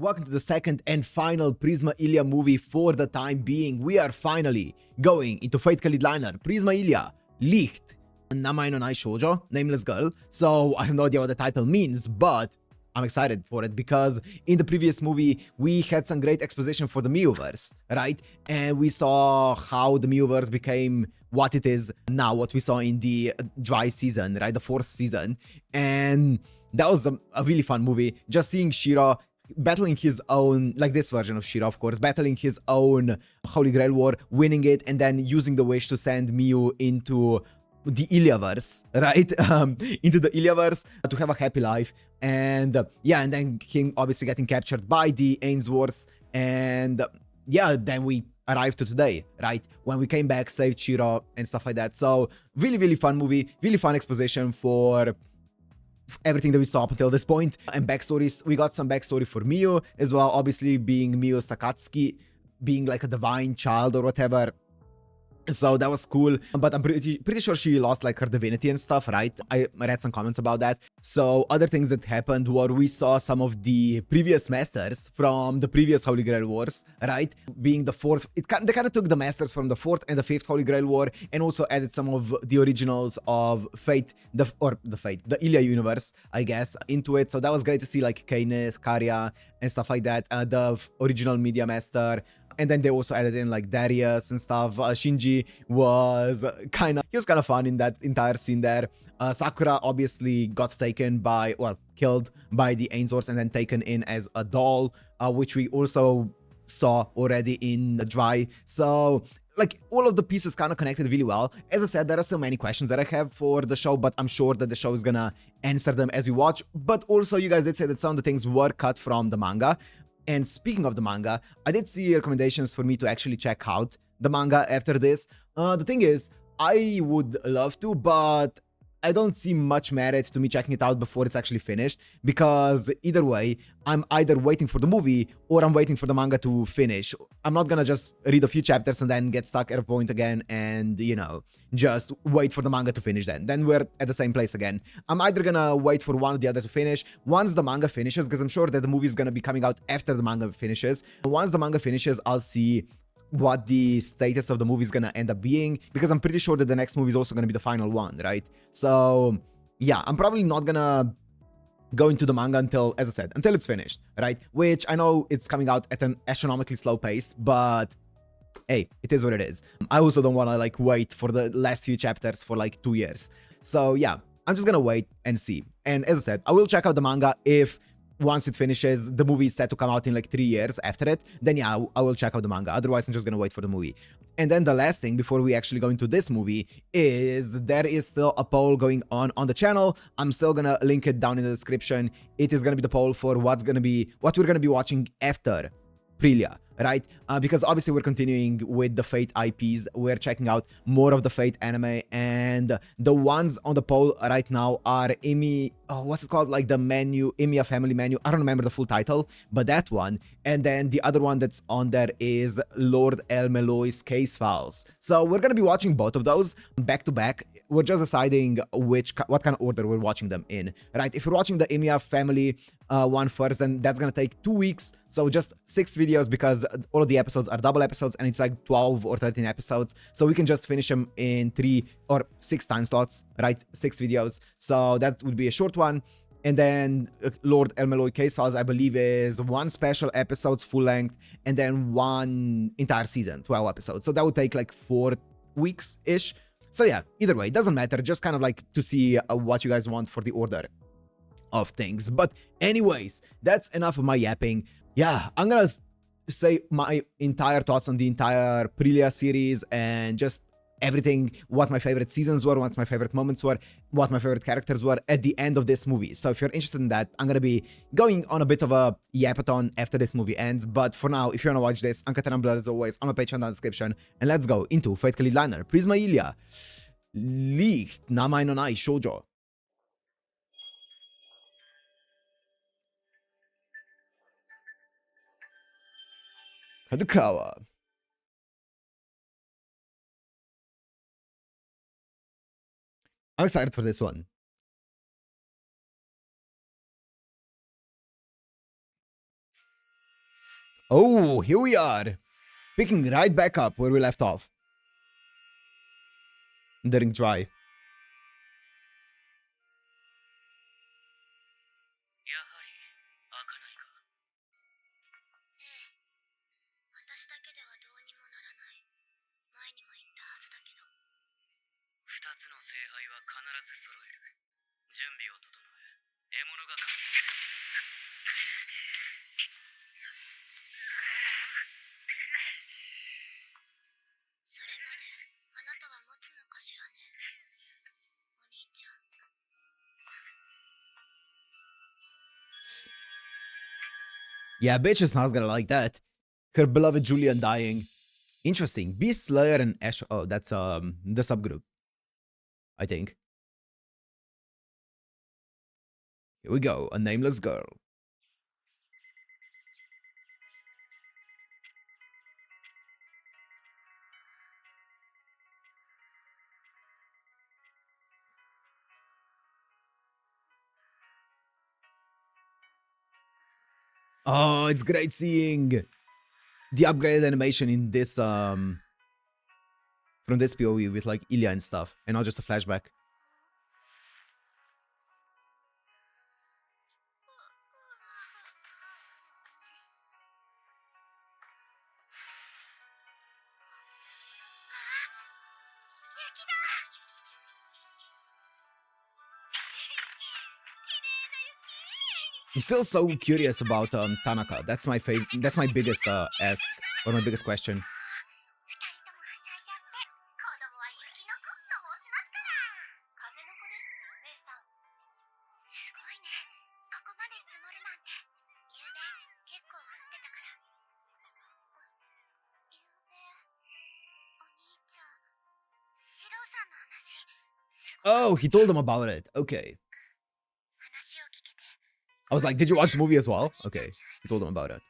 Welcome to the second and final Prisma Illya movie for the time being. We are finally going into Fate kaleid liner, Prisma Illya, Licht Namae Nai Shoujo, Nameless girl. So I have no idea what the title means, but I'm excited for it because in the previous movie, we had some great exposition for the Miuverse, right? And we saw how the Miuverse became what it is now, what we saw in the dry season, right? The 4th season. And that was a really fun movie. Just seeing Shira battling his own, like this version of Shira, of course, battling his own Holy Grail War, winning it, and then using the wish to send Miu into the Illyaverse, right? Into the Illyaverse to have a happy life. And yeah, and then him obviously getting captured by the Ainsworths. And yeah, then we arrived to today, right? When we came back, saved Shira and stuff like that. So really, really fun movie, really fun exposition for everything that we saw up until this point. And backstories, we got some backstory for Miu as well, obviously being Miu Sakatsuki, being like a divine child or whatever. So that was cool, but I'm pretty sure she lost like her divinity and stuff, right? I read some comments about that. So other things that happened were we saw some of the previous masters from the previous Holy Grail Wars, right? Being the 4th, they kind of took the masters from the 4th and the 5th Holy Grail War and also added some of the originals of Fate, the Illya universe, I guess, into it. So that was great to see like Kenneth, Karya, and stuff like that. The original Media Master. And then they also added in like Darius and stuff. Shinji was kind of fun in that entire scene there. Sakura obviously got taken by, well, killed by the Ainsworths and then taken in as a doll, which we also saw already in the dry. So like all of the pieces kind of connected really well. As I said, there are so many questions that I have for the show, but I'm sure that the show is gonna answer them as we watch. But also you guys did say that some of the things were cut from the manga. And speaking of the manga, I did see recommendations for me to actually check out the manga after this. The thing is, I would love to, but I don't see much merit to me checking it out before it's actually finished, because either way, I'm either waiting for the movie or I'm waiting for the manga to finish. I'm not gonna just read a few chapters and then get stuck at a point again and, you know, just wait for the manga to finish then. Then we're at the same place again. I'm either gonna wait for one or the other to finish. Once the manga finishes, because I'm sure that the movie is gonna be coming out after the manga finishes. Once the manga finishes, I'll see what the status of the movie is gonna end up being, because I'm pretty sure that the next movie is also gonna be the final one, right? So yeah, I'm probably not gonna go into the manga until, as I said, until it's finished, right? Which I know it's coming out at an astronomically slow pace, but hey, it is what it is. I also don't want to like wait for the last few chapters for like 2 years. So yeah, I'm just gonna wait and see. And as I said, I will check out the manga if once it finishes, the movie is set to come out in like 3 years after it, then yeah, I will check out the manga. Otherwise, I'm just gonna wait for the movie. And then the last thing before we actually go into this movie is there is still a poll going on the channel. I'm still gonna link it down in the description. It is gonna be the poll for what we're gonna be watching after Prillya, right? Because obviously we're continuing with the Fate IPs. We're checking out more of the Fate anime, and the ones on the poll right now are what's it called? Like the menu, Emiya Family Menu. I don't remember the full title, but that one. And then the other one that's on there is Lord El Meloy's Case Files. So we're gonna be watching both of those back to back. We're just deciding what kind of order we're watching them in, right? If you're watching the Emiya Family one first, then that's gonna take 2 weeks. So just 6 videos, because all of the episodes are double episodes and it's like 12 or 13 episodes. So we can just finish them in 3 or 6 time slots, right? 6 videos. So that would be a short one. And then Lord El Meloy Case Files, I believe, is 1 special episodes full length and then 1 entire season, 12 episodes. So that would take like 4 weeks-ish. So yeah, either way, it doesn't matter. Just kind of like to see what you guys want for the order of things. But anyways, that's enough of my yapping. Yeah, I'm gonna say my entire thoughts on the entire Prillya series and just everything, what my favorite seasons were, what my favorite moments were, what my favorite characters were at the end of this movie. So if you're interested in that, I'm gonna be going on a bit of a yapathon after this movie ends. But for now, if you wanna watch this, Uncut and Blood as always on my Patreon down in the description. And let's go into Fate kaleid liner, Prisma Illya, Licht Namae Nai Shoujo. Kadokawa. I'm excited for this one. Oh, here we are. Picking right back up where we left off. During dry. 'Yeah, bitch is not gonna like that. Her beloved Julian dying. Interesting. Beast Slayer and Ash. Oh, that's the subgroup, I think. Here we go. A nameless girl. Oh, it's great seeing the upgraded animation in this from this POV with like Illya and stuff, and not just a flashback. I'm still so curious about Tanaka. That's my That's my biggest ask, or my biggest question. Oh, he told them about it. Okay. I was like, did you watch the movie as well? Okay, he told them about it.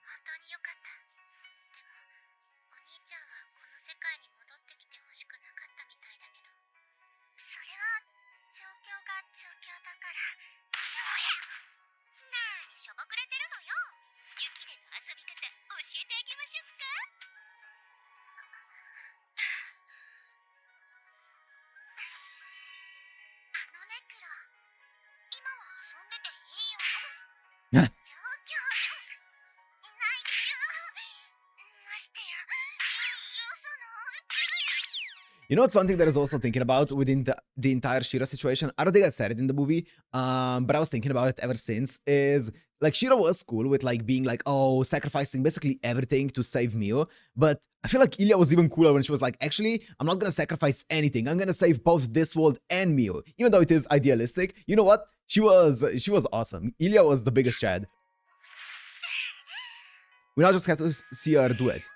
You know, it's one thing that I was also thinking about within the entire Shiro situation. I don't think I said it in the movie, but I was thinking about it ever since. Is like Shiro was cool with like being like, oh, sacrificing basically everything to save Mio. But I feel like Illya was even cooler when she was like, actually, I'm not gonna sacrifice anything. I'm gonna save both this world and Mio, even though it is idealistic. You know what? She was awesome. Illya was the biggest Chad. We now just have to see her do it.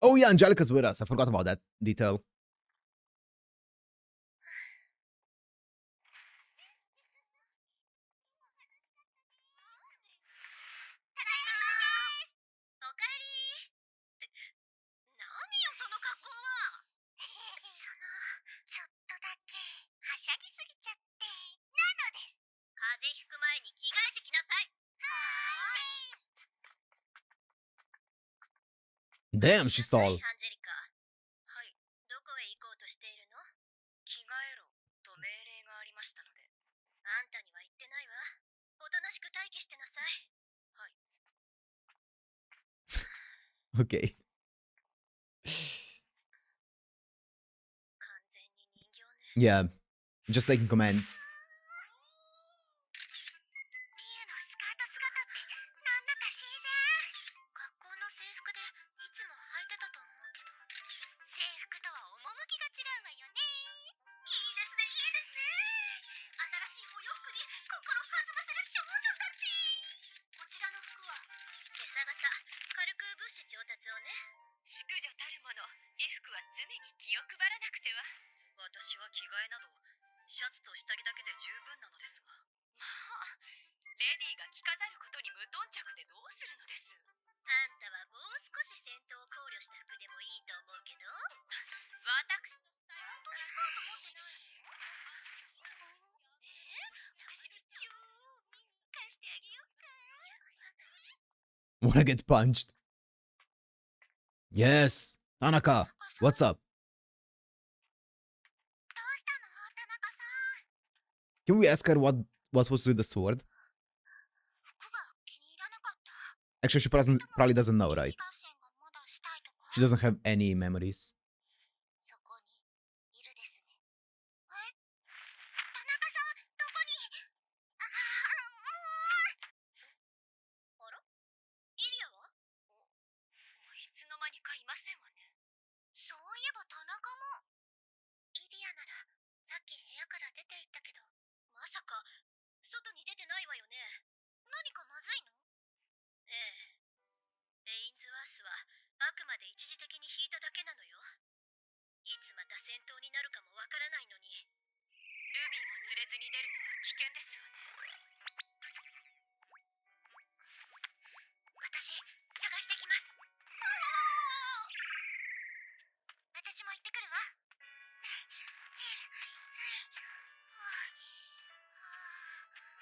Oh yeah, Angelica's with us. I forgot about that detail. Damn, she's tall. Okay. Yeah, just taking comments. Wanna get punched? Yes. Tanaka, what's up? Can we ask her what was with the sword? Actually, she probably doesn't know, right? She doesn't have any memories.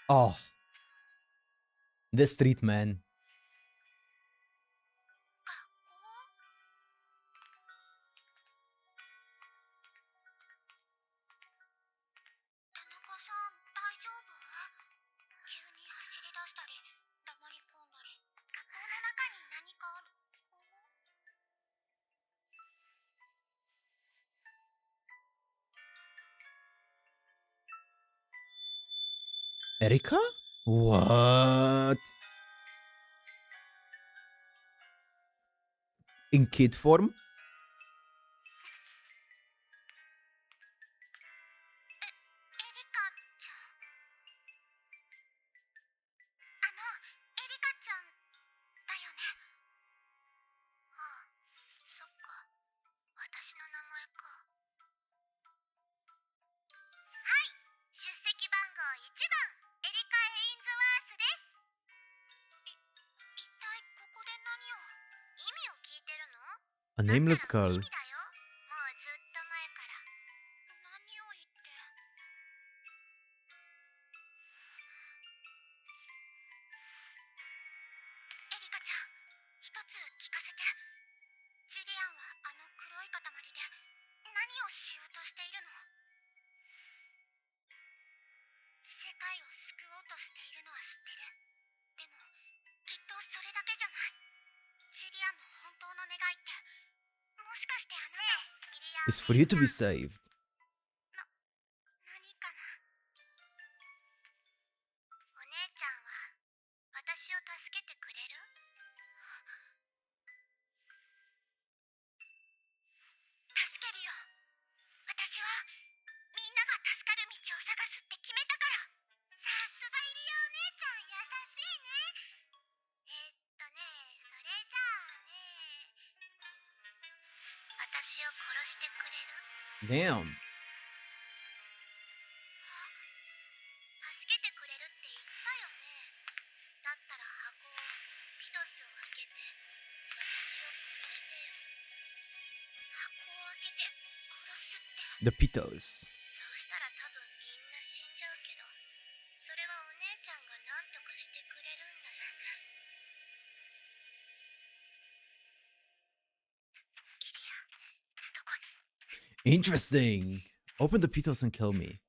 Oh, the street man. Erika? What? In kid form? A nameless girl. Is for you to be saved. Damn. The petals. Interesting. Open the petals and kill me.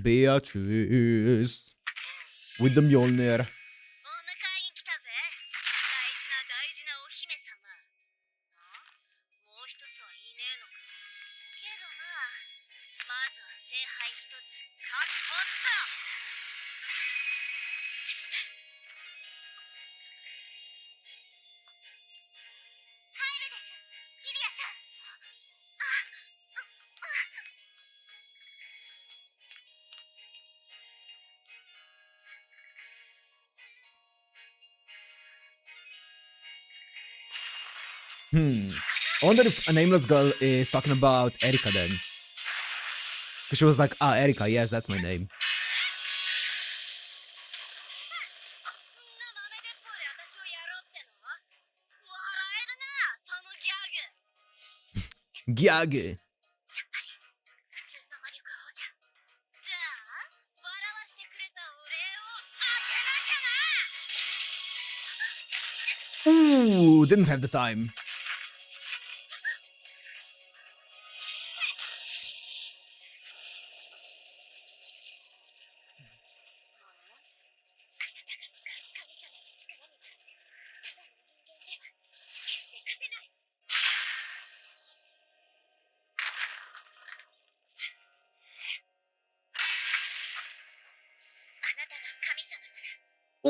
Beatrice. With the Mjolnir. I wonder if a nameless girl is talking about Erika then. Because she was like, ah, Erika, yes, that's my name. ギャグ。Ooh, didn't have the time.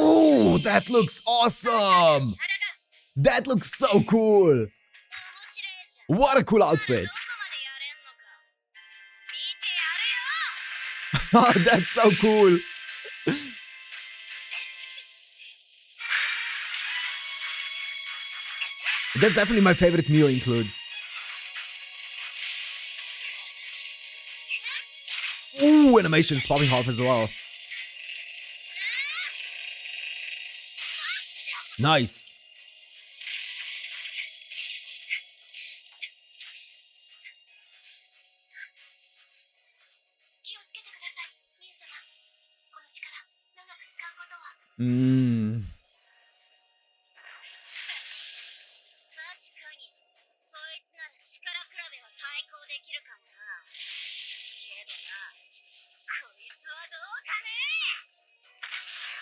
Oh, that looks awesome! That looks so cool! What a cool outfit! Oh, that's so cool! That's definitely my favorite Mio include. Ooh, animation is popping off as well. Nice. Mmm.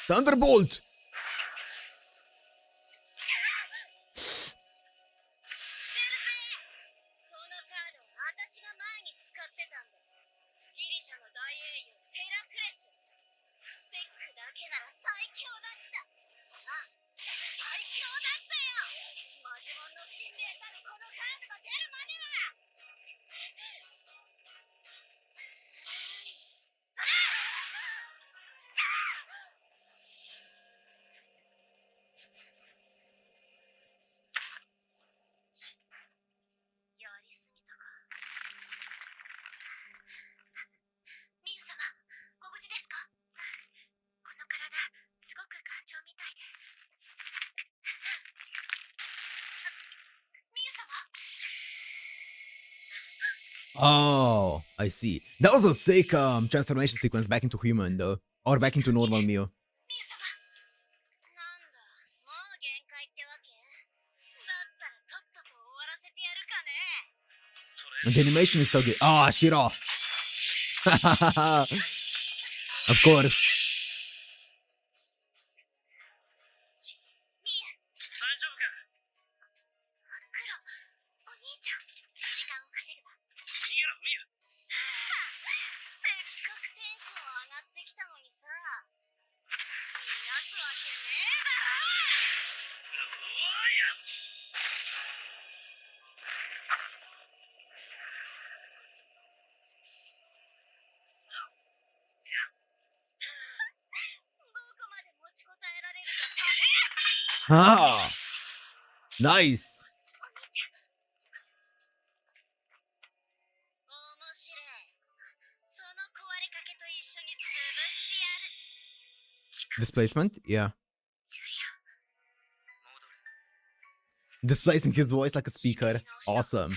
Thunderbolt! Oh, I see. That was a sick transformation sequence back into human though. Or back into normal Mio. And the animation is so good. Oh, Shiro! Of course. Ah, nice. Displacement? Yeah. Displacing his voice like a speaker. Awesome.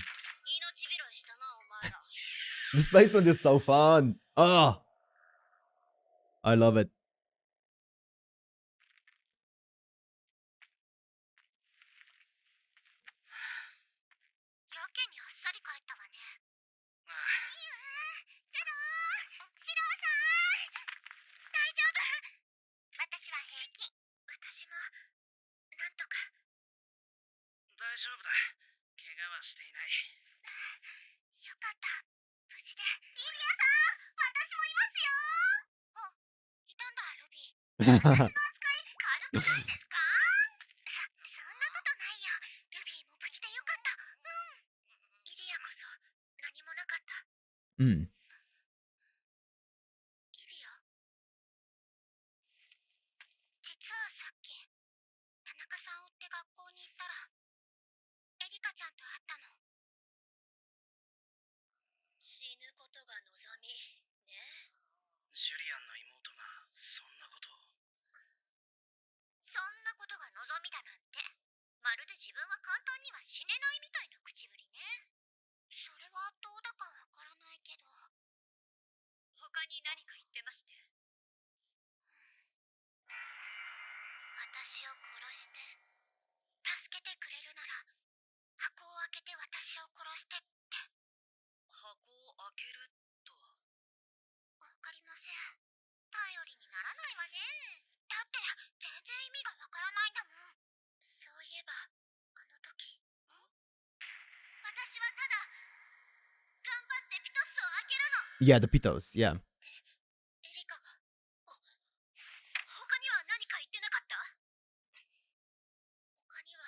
Displacement is so fun. Oh, I love it. Mm. まるで自分は簡単には死ねないみたいな口ぶりね。それはどうだかわからないけど。他に何か言ってまして。私を殺して、助けてくれるなら、箱を開けて私を殺してって。箱を開けるとは。わかりません。頼りにならないわね。だって、全然意味がわからないんだもん。そういえば、あの時。私はただ、頑張ってピトスを開けるの。Yeah, the Pitos, yeah. エリカが。他には何か言ってなかった？他には、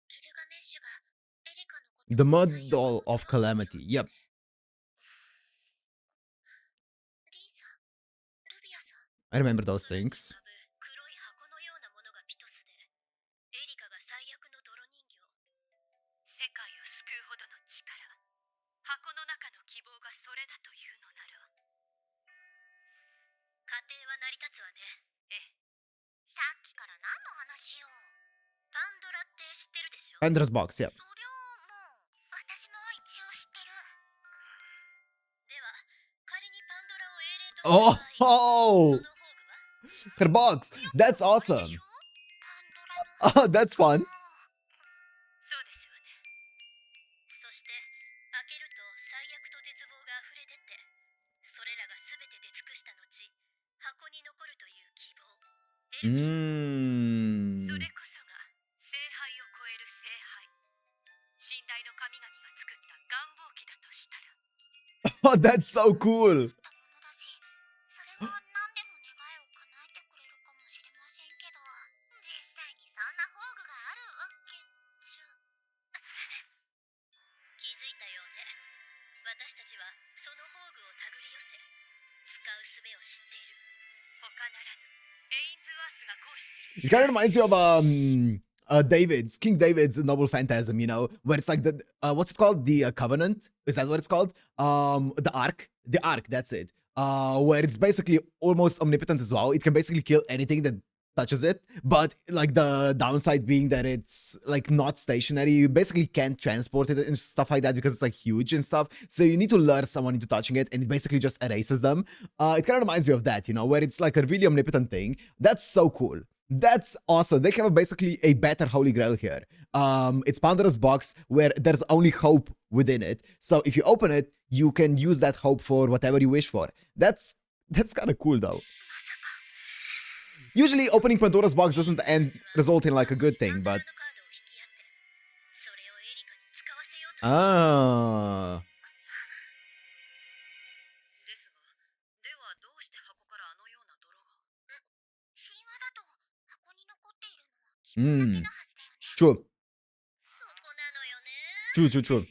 ギルガメッシュがエリカのことを。 The mud doll of calamity, yep. リンさん、ルビアさん。 I remember those things. 黒い箱のようなものがピトスで、エリカが最悪の泥人形。世界を救うほどの力。箱の中の希望がそれだというのなら。家庭は成り立つわね。ええ。さっきから何の話よ。パンドラって知ってるでしょ？ Pandora's box, yeah. そりゃもう、私も一応知ってる。では、仮にパンドラを英霊とする場合、そ Oh! の宝具は？ Her box! That's awesome! パンドラの。Oh, that's fun! そうですよね。そして開けると最悪と絶望が溢れ出て、それらが全て出尽くした後、箱に残るという希望。それこそが聖杯を超える聖杯。信頼の神々が作った願望機だとしたら。 Oh, that's so cool! それは何でも願いを叶えてくれるかもしれませんけど、実際にそんな宝具があるわけじゃ。気づいたようね。私たちはその宝具を手繰り寄せ、使う術を知っている。他ならぬエインズワースが行使する。 It kind of reminds me of King David's Noble Phantasm, you know, where it's like the what's it called? The Covenant? Is that what it's called? The Ark, that's it. Where it's basically almost omnipotent as well. It can basically kill anything that touches it, but like the downside being that it's like not stationary. You basically can't transport it and stuff like that because it's like huge and stuff. So you need to lure someone into touching it, and it basically just erases them. It kind of reminds me of that, you know, where it's like a really omnipotent thing. That's so cool. That's awesome. They have basically a better Holy Grail here. It's Pandora's box where there's only hope within it. So if you open it, you can use that hope for whatever you wish for. That's kind of cool though. Usually opening Pandora's box doesn't result in like a good thing, but... Ah... Hmm. True. True.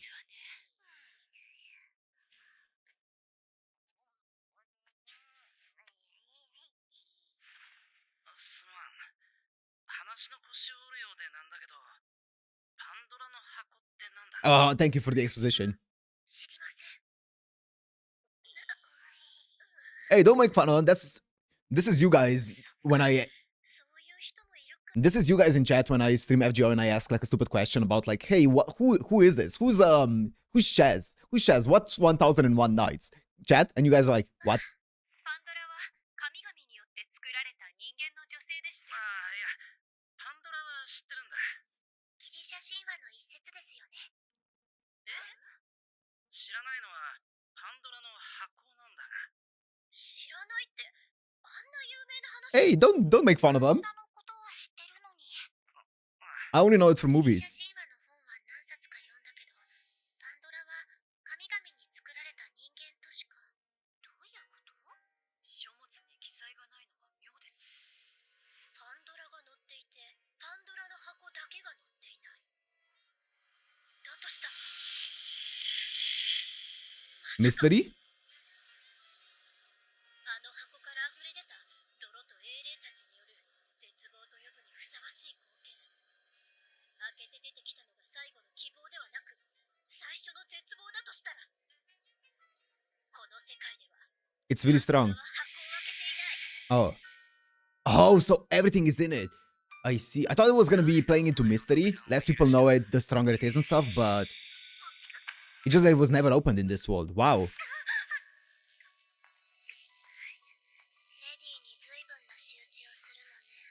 話の腰を折るようでなんだけど、パンドラの箱ってなんだ？ Oh, thank you for the exposition. 知りません。Hey, don't make fun of this is you guys when I... そういう人もいるか。 This is you guys in chat when I stream FGO and I ask like a stupid question about like, hey, who is this? Who's Shaz? Who's Shaz? What's 1001 Nights? Chat, and you guys are like, what? パンドラは神々によって作られた人間の女性でして。ああ、いや、パンドラは知ってるんだ。ギリシャ神話の一節ですよね。え？知らないのはパンドラの箱なんだが。知らないってあんな有名な話。 Hey, don't make fun of them. I only know it from movies. 神話の本は何冊か読んだけど、パンドラは神々に作られた人間としか。どういうこと？書物に記載がないのは妙ですね。パンドラが載っていて、パンドラの箱だけが載っていない。だとしたら Mystery? あの箱から溢れ出た泥と英霊たちによる絶望と呼ぶにふさわしい光景。開けて出てきたのが最後の希望ではなく、最初の絶望だとしたら、この世界では It's really strong. 箱を開けていない。Oh, so everything is in it. I see. I thought it was gonna be playing into mystery. Less people know it, the stronger it is and stuff, but it's just that it was never opened in this world. Wow. レディに随分な仕打ちをするのね。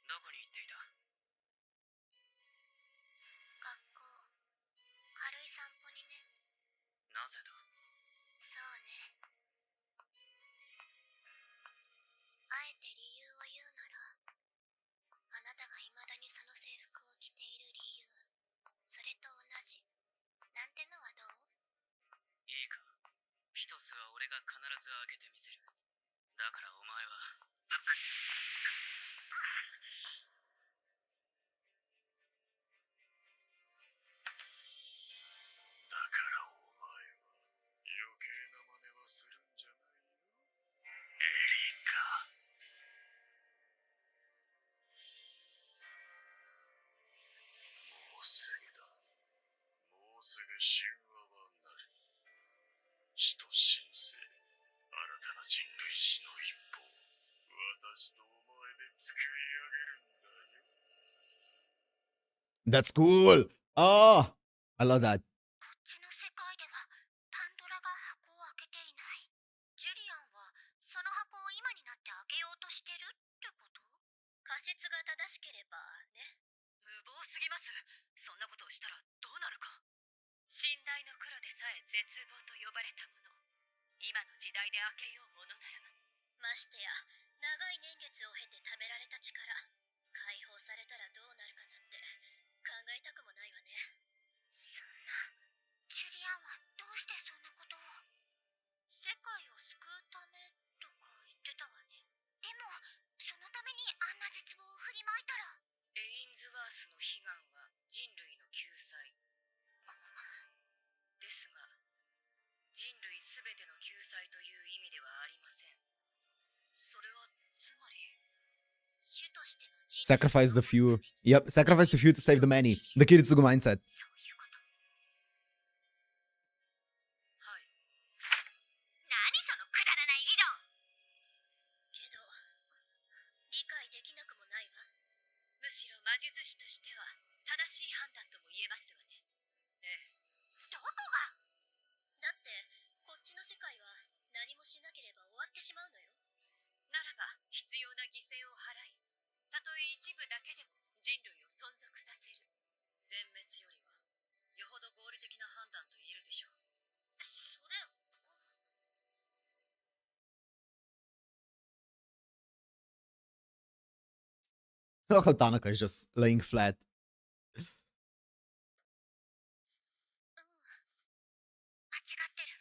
どこに行っていた？学校、軽い散歩にね。なぜだ？そうね。あえて理由を言うなら、あなたが未だにその制服を着ている理由、それと同じ。なんてのはどう？いいか。一つは俺が必ず開けてみせる。だからお前は。だからお前は余計な真似はするんじゃないよ。エリカ。もうすぐだ。もうすぐ神話はなる。死と神聖、新たな人類史の一歩を私とお前で作り上げるんだよ。That's cool. Oh, I love that. こっちの世界ではパンドラが箱を開けていない。ジュリアンはその箱を今になって開けようとしてるってこと？仮説が正しければね。無謀すぎます。そんなことをしたらどうなるか。信頼の黒でさえ絶望と呼ばれたもの。今の時代で開けようものなら。ましてや長い年月を経て貯められた力、解放されたらどうなるかなんて考えたくもないわね。そんな、ジュリアンはどうしてそんなことを？世界を救うためとか言ってたわね。でも、そのためにあんな絶望を振りまいたら。エインズワースの悲願は人類の救済。ですが、人類すべての救済という意味ではありません。それはつまり、主としての人類 Sacrifice the few. Yep, sacrifice the few to save the many. The Kiritsugu mindset. そういうこと。はい。何そのくだらない理論。けど、理解できなくもないわ。むしろ魔術師としては正しい判断とも言えますわね。ええ。どこが？だってこっちの世界は何もしなければ終わってしまうのよ。ならば必要な犠牲を払い、たとえ一部だけでも人類を存続させる。全滅よりは、よほど合理的な判断と言えるでしょう。それ。Local Tanaka is just laying flat. 間違ってる。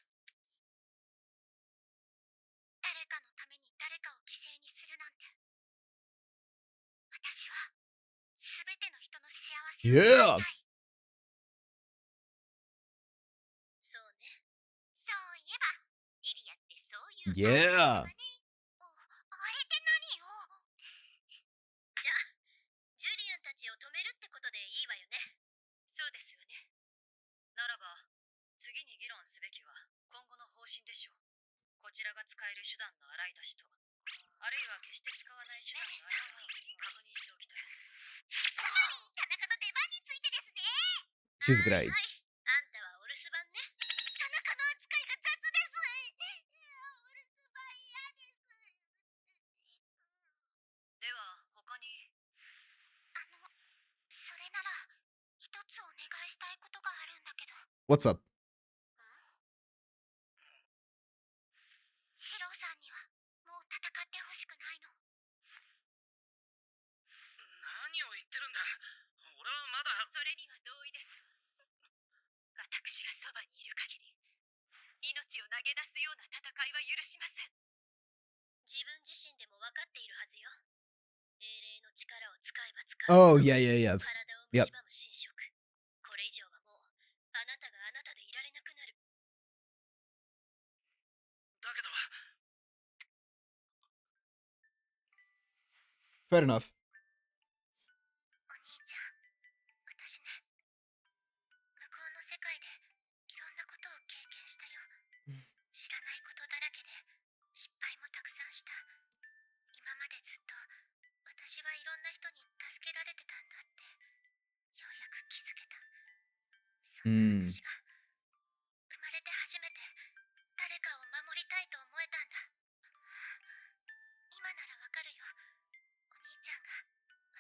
誰かのために誰かを犠牲にするなんて。私は全ての人の幸せを願いた Yeah! い。そうね。そういえば、イリアってそういう Yeah! あれって何よ。じゃあ、ジュリアンたちを止めるってことでいいわよね。そうですよね。ならば、次に議論すべきは今後の方針でしょう。こちらが使える手段の洗い出しと、あるいは決して使わない手段があれば確認しておきたい。つまり、田中の出番についてですね。 She's great. はい。あんたはお留守番ね。田中の扱いが雑です。お留守番嫌です。では、他に。それなら、一つお願いしたいことがあるんだけど。 What's up? シローさんにはもう戦ってほしくないの。何を言ってるんだ。俺はまだ。それには同意です。私がそばにいる限り、命を投げ出すような戦いは許しません。自分自身でも分かっているはずよ。英霊の力を使えば使う。Oh, yeah, yeah, yeah. 体を Yep. 蝕む侵食。これ以上はもう、あなたがあなたでいられなくなる。だけど。Fair enough. お兄ちゃん、私した。今までずっと私はいろんな人に助けられてたんだって、ようやく気づけた。そんな私が生まれて初めて誰かを守りたいと思えたんだ。今ならわかるよ。お兄ちゃんが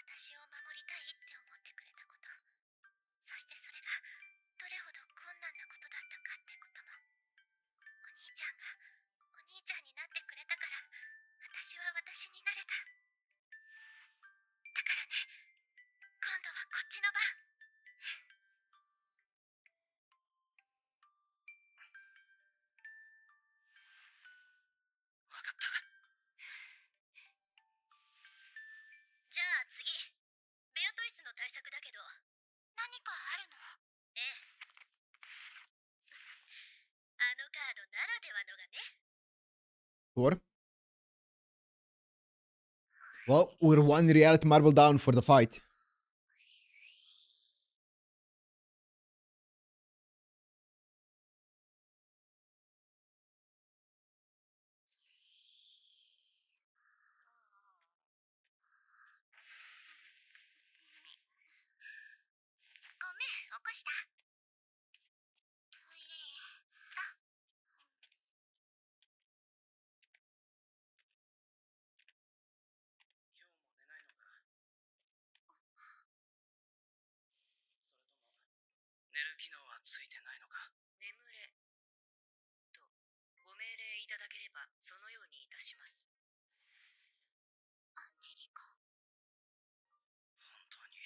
私を守りたいって思ってくれたこと。そしてそれがどれほど困難なことだったかってことも。お兄ちゃんがお兄ちゃんになってくれたから、私は私になれた。だからね、今度はこっちの番。わかった。じゃあ次、ベアトリスの対策だけど。何かあるの？ええ。あのカードならではのがね。Or? Well, we're one reality marble down for the fight. ごめん、起こした？トイレ。あ、今日も寝ないのか。それとも寝る機能はついてないのか。眠れとご命令いただければそのようにいたします。アンジェリカ。本当に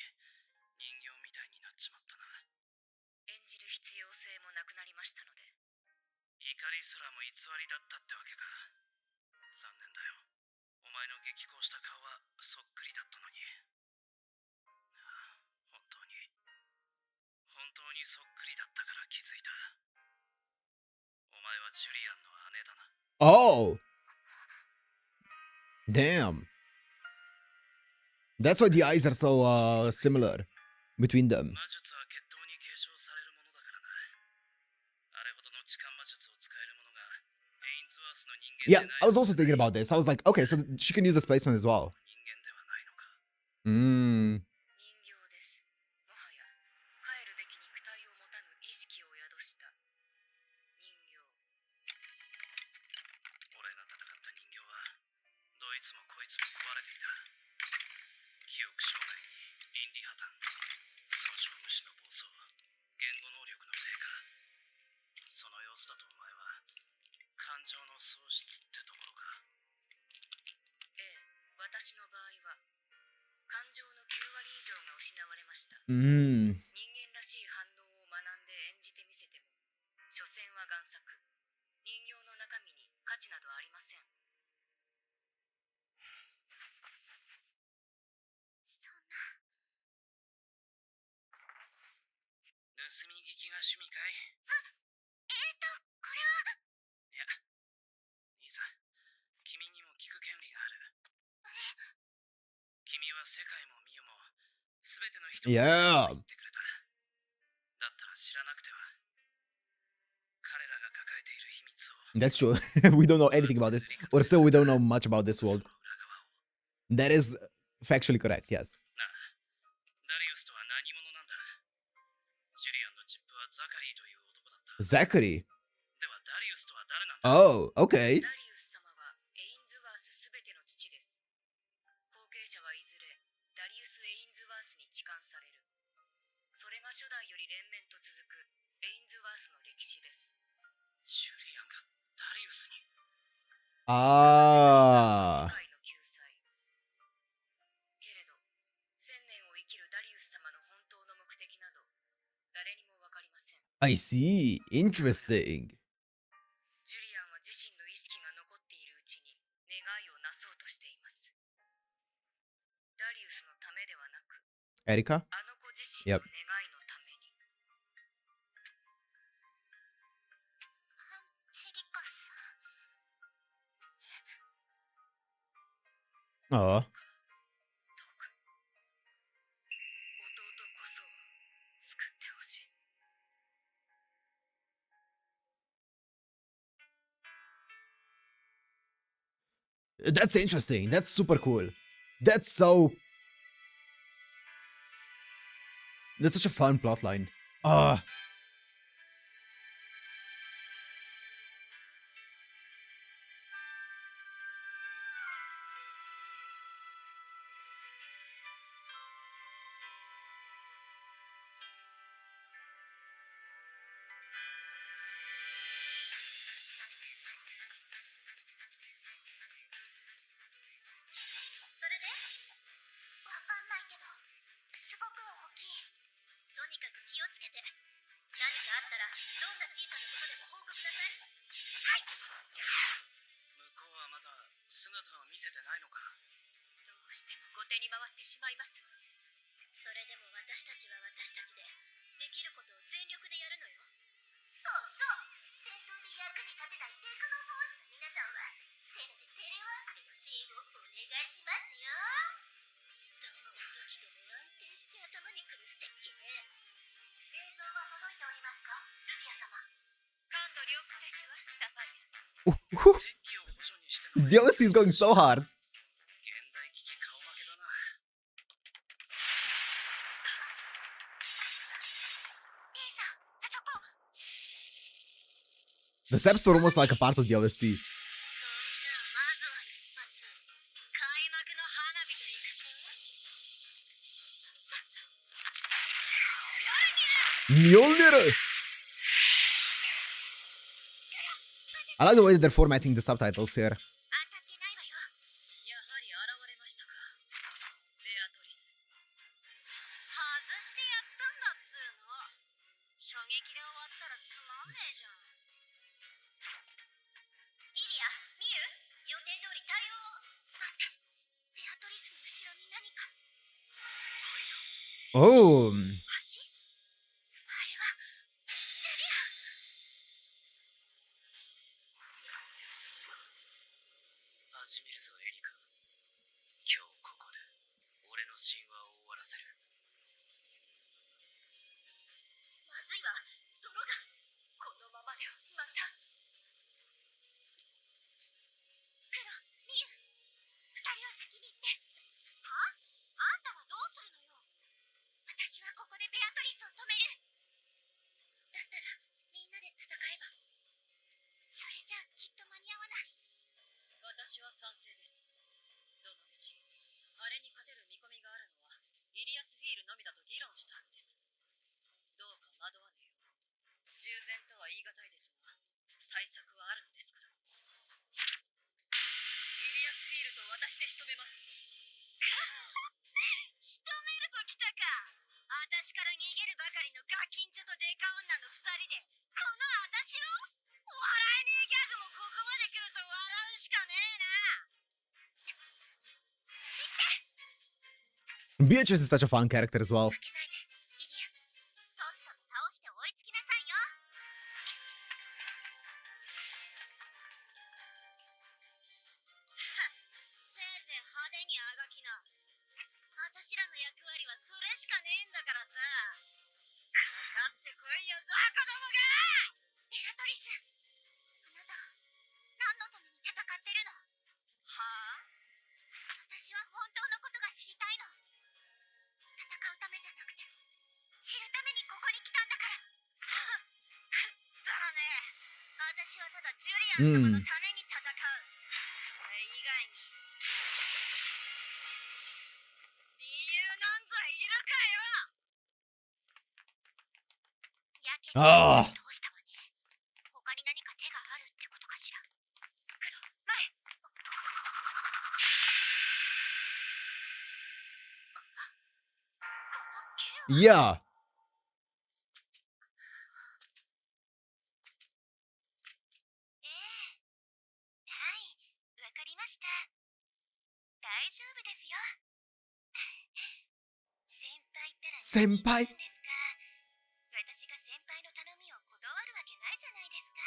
人形みたいになっちまったな。演じる必要性もなくなりましたので。怒りすらも偽りだったってわけか。残念だよ。お前の激高した顔はそっくりだったのに。本当にそっくりだったから気づいた。お前はジュリアンの姉だな。Oh! Damn. That's why the eyes are so similar between them. 魔術は血統に継承されるものだからな。あれほどの痴漢魔術を使える者がエインズワースの人間 Yeah, でない I was also thinking about this. I was like, okay, so she can use this placement as well. 人間ではないのか。Mm. 人形です。もはや帰るべき肉体を持たぬ意識を宿した人形。俺が戦った人形はどいつもこいつも壊れていた。記憶障害に倫理破綻、損傷無視の暴走、言語能力の低下。その様子だとお前は感情の喪失ってところか。ええ、私の場合は感情の9割以上が失われました。 Mm. 人間らしい反応を学んで演じてみせても、所詮は贋作。人形の中身に価値などありません。そんな。盗み聞きが趣味かい？これは。いや、いいさ。君にも聞く権利がある。君は世界も見よも全ての人を Yeah. 言ってくれた。だったら知らなくては。彼らが抱えている秘密を。 That's true. We don't know anything about this. Or still, we don't know much about this world. その裏側を。 That is factually correct, yes. なあ、ダリウスとは何者なんだ？ジュリアンの実父はザカリーという男だった。 Zachary. ではダリウスとは誰なんだ？ Oh, okay. ダリウス様はエインズワースすべての父です。後継者はいずれダリウス・エインズワースに帰還される。それが初代より連綿と続くエインズワースの歴史です。ジュリアンがダリウスに。 Ah. 世界の救済。けれど、1000年を生きるダリウス様の本当の目的など誰にもわかりません。 I see. Interesting. ジュリアンは自身の意識が残っているうちに願いをなそうとしています。ダリウスのためではなく、 Erika? あの子自身の願いのために。アンジェリカさん。 Oh. どうか弟こそを救ってほしい。 Uh, That's interesting. That's super cool. That's so... That's such a fun plotline. Ah. それでわかんないけど、すごく大きい。とにかく気をつけて。何かあったら、どんな小さなことでも報告なさい。はい。向こうはまだ姿を見せてないのか。どうしても後手に回ってしまいますわね。それでも私たちは私たちで、できることを全力でやるのよ。そうそう。戦闘で役に立てないテクノボーイズの皆さんは、せめてテレワークでの支援をお願いしますよ。どんな時でも安定して頭にくるステッキね。映像は届いておりますか、ルビア様。感度良好ですわ、サファイア。敵機を補助にしての The OST is going so hard. 現代機器顔負けだな。レイさん、あそこ。 The steps were almost like a part of the OST. そんじゃまずは一発、開幕の花火でいくか。Mjolnir! I like the way that they're formatting the subtitles here. 当たってないわよ。やはり現れましたか。ベアトリス。外してやったんだっつーの。射撃で終わったらつまんねえじゃん。イリア、ミユ、予定通り対応を。待って、ベアトリスの後ろに何か。 Oh. 橋？あれはジュリアン。始めるぞエリカ。今日ここで俺の神話を終わらせる。まずいわ、泥が。このままではまた。クロ、ミユ、二人は先に行って。は？あんたはどうするのよ。私はここでベアトリスを止める。だったらみんなで戦えば。それじゃあきっと間に合わない。私は賛成です。どのうち、あれに勝てる見込みがあるのは、イリアスフィールのみだと議論したはずです。どうか惑わぬよう。従前とは言い難いですが、対策はあるのですから。イリアスフィールと私で仕留めます。仕留めるときたか。私から逃げるばかりのガキンチョとデカ女の二人で、この私を？笑えねえギャグもここまで来ると笑うしかねえな。 Beatrice is such a fun character as well. 負けないで、イリア。とっとと倒して追いつきなさいよ。せいぜい派手にあがきな。私らの役割はそれしかねえんだからさ。かかってこいよ、ザコどもが。ベアトリス、あなた何のために戦ってるの？はあ？私は本当のことが知りたいの。戦うためじゃなくて、知るためにここに来たんだから。くだらねえ。私はただジュリアン様のために戦う。それ以外に理由なんざいるかよ。やけにどうしたわね。他に何か手があるってことかしら。黒、前。この剣は。 Yeah. ええ、はい、わかりました。大丈夫ですよ。先輩ったら先輩？何言ってるんですか。私が先輩の頼みを断るわけないじゃないですか。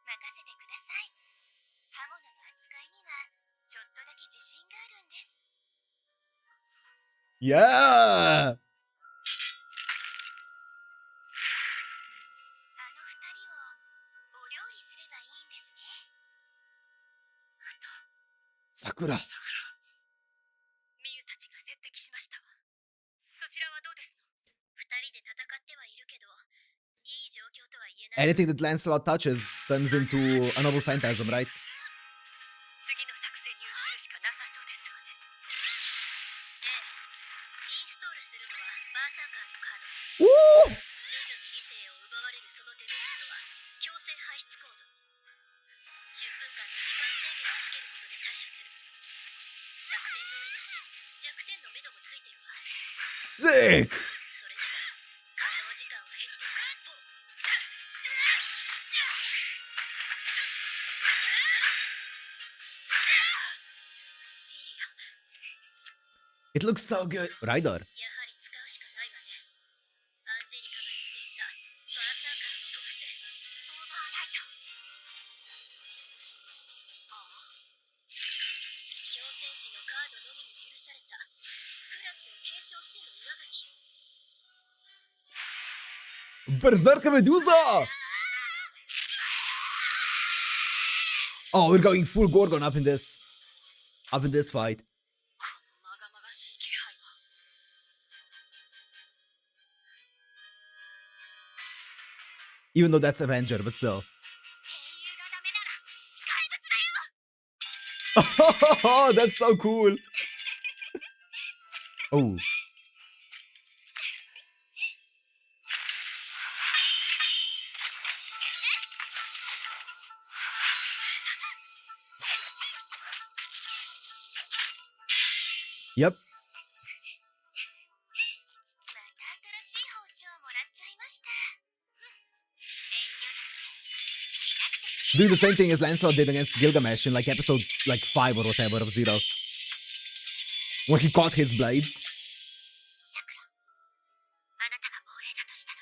任せてください。刃物の扱いにはちょっとだけ自信があるんです。 Yeah. あの二人をお料理すればいいんですね。あと、桜。みゆたちが接敵しましたわ。そちらはどうですの？二人で戦ってはいるけど、いい状況とは言えない。 Anything that Lancelot touches turns into a noble phantasm, right? 次の作戦に移るしかなさそうですわね。ええ、インストールするのはバーサーカーのカード。 Ooh! 徐々に理性を奪われるそのデメリットは強制排出コード。10分間の時間制限をつけることで対処する。作戦通りだし、弱点の目処もついてるわ。 Sick! それでも稼働時間は減っていく一方。 It looks so good. Ryder. やはり使うしかないわね。アンジェリカが言っていたバーサーカーの特性、オーバーライト。強戦士のカードのみに許されたクラスを継承しての上書き。 Berserker Medusa! Oh, we're going full Gorgon up in this fight. このまがまがしい気配は。 Even though that's Avenger, but still. 英雄がダメなら怪物だよ。 Oh, that's so cool. Oh. Yep. また新しい包丁をもらっちゃいました。遠慮なんてしなくていい。 Doing the same thing as Lancelot did against Gilgamesh in like episode like 5 or whatever of Zero. When he caught his blades. さくら、あなたが亡霊だとしたら、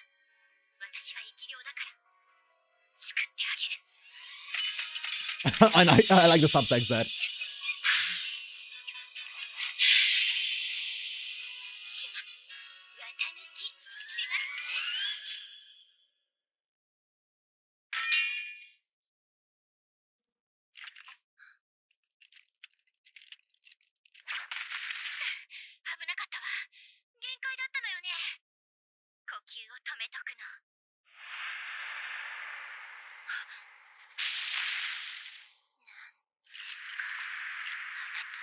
私は生き量だから救ってあげる。 And I like the subtext there. しま、綿抜きしますね。 危なかったわ。限界だったのよね。呼吸を止めとくの。なんですか、あなた。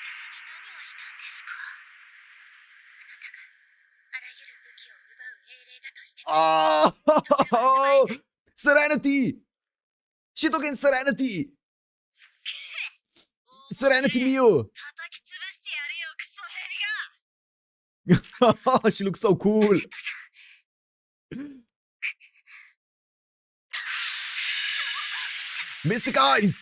私に何をしたんですか。あなたがあらゆる武器を奪う英霊だとしても。 Oh! Serenity! Shitoken Serenity! Serenity Miu! 叩き潰してやるよ、クソヘビが。 She looks so cool. Mystic eyes!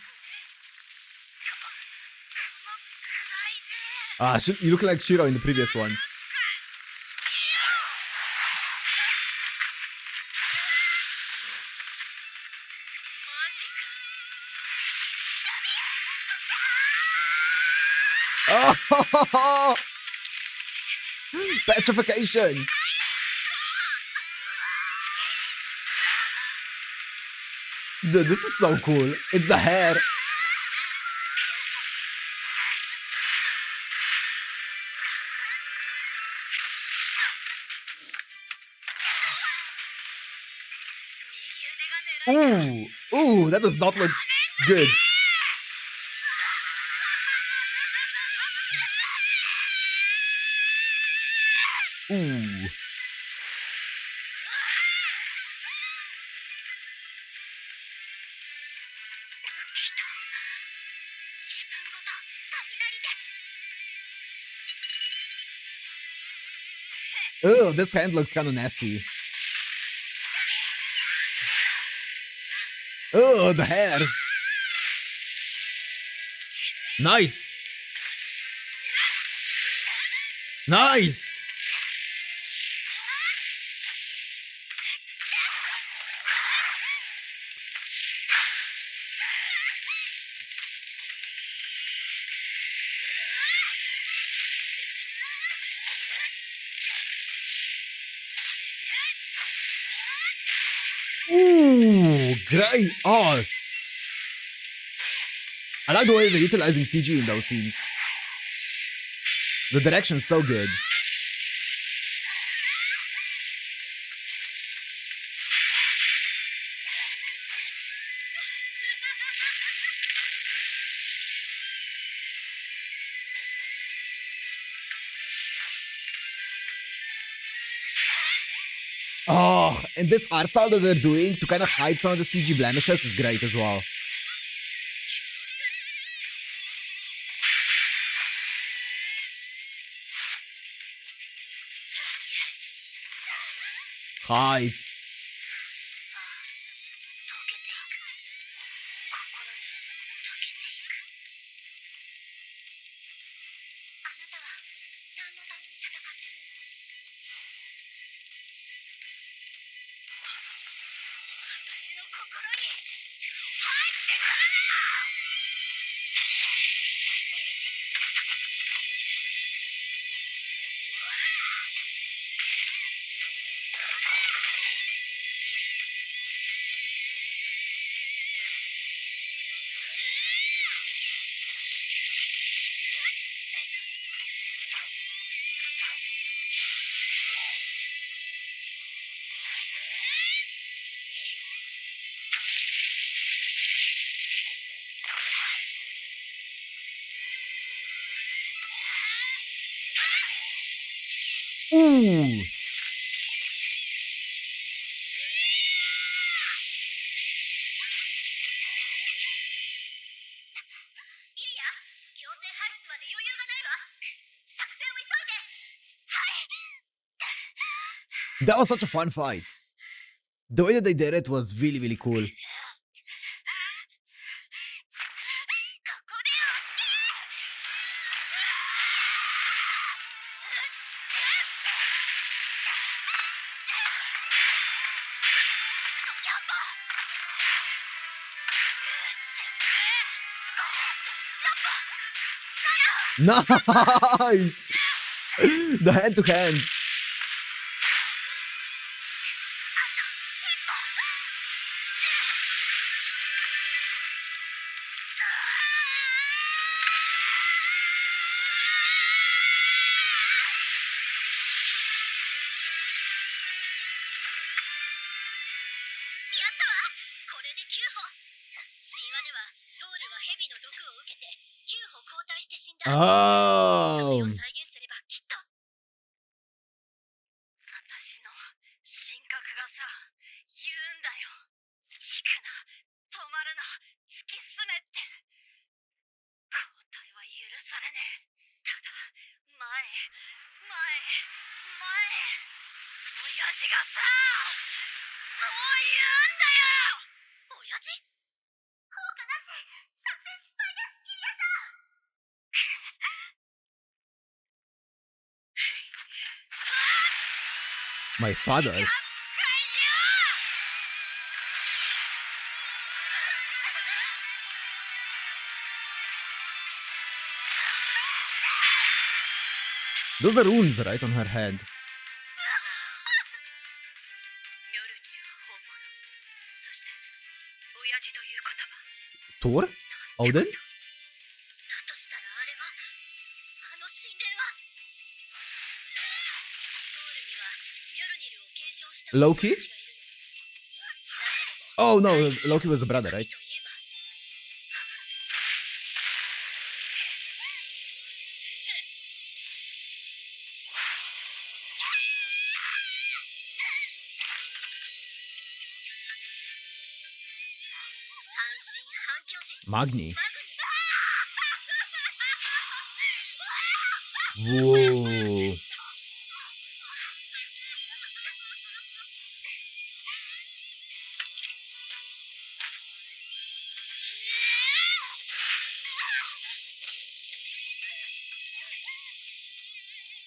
Ah, you look like Shiro in the previous one. Oh! Petrification! Dude, this is so cool. It's the hair. Ooh, ooh, that does not look good. Ooh. Oh, this hand looks kind of nasty. Oh, the hairs. Nice. Nice. Ooh, great. Oh. I like the way they're utilizing CG in those scenes. The direction's so good. Oh, and this art style that they're doing to kind of hide some of the CG blemishes is great as well. Hype. イリア、強制排出まで余裕がないわ。作戦を急いで。はい。 That was such a fun fight. The way that they did it was really, really cool. ここでNice! The hand to hand. Oh. My father. Those are runes, right, on her head. Thor? Odin? Loki? Oh no, Loki was the brother, right? Magni. Whoa.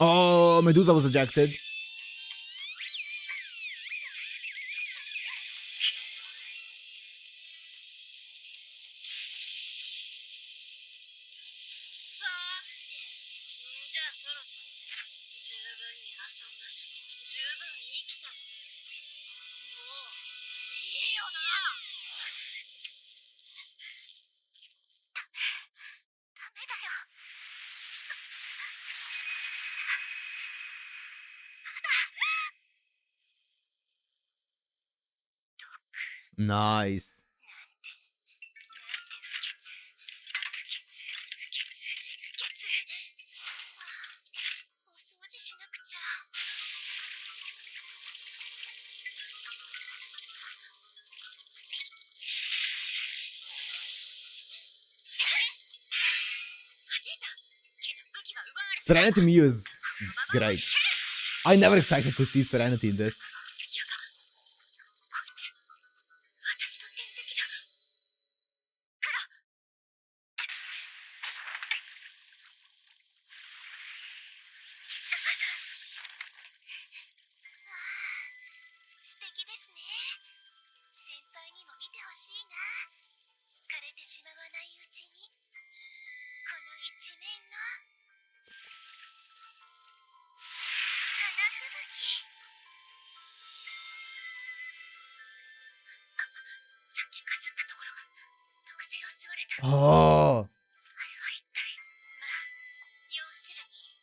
Oh, Medusa was ejected. Nice. お掃除しなくちゃ。弾いたけど武器は奪われた。 Serenity Muse. Great. I never expected to see Serenity in this. やば、こいつ私の天敵だ。から、素敵ですね。先輩にも見てほしいな。枯れてしまわないうちに、この一面の花吹雪。さっきかすったところが毒性を吸われた。Oh. あれは一体。まあ、要するに、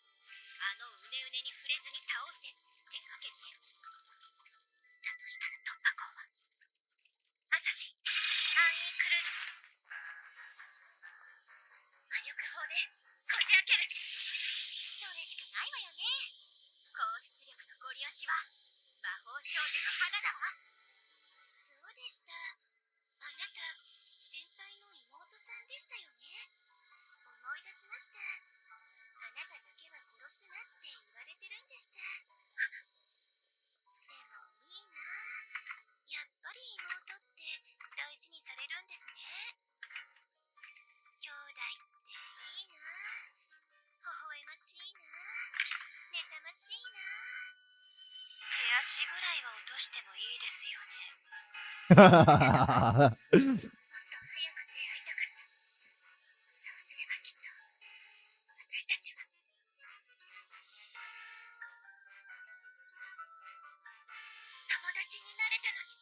あのうねうねに触れずに倒せってわけね。だとしたら突破口は、アサシン、アンイークルード。魔力砲でこじ開ける。それしかないわよね。高出力のゴリ押しは魔法少女の花だわ。そうでした。あなた、先輩の妹さんでしたよね。思い出しました。あなただけは殺すなって言われてるんでした。でもいいな。やっぱり妹って大事にされるんですね。兄弟っていいな。微笑ましいな。妬ましいな。手足ぐらいは落としてもいいですよね。もっと早く出会いたかった。そうすればきっと私たちは友達になれたのに。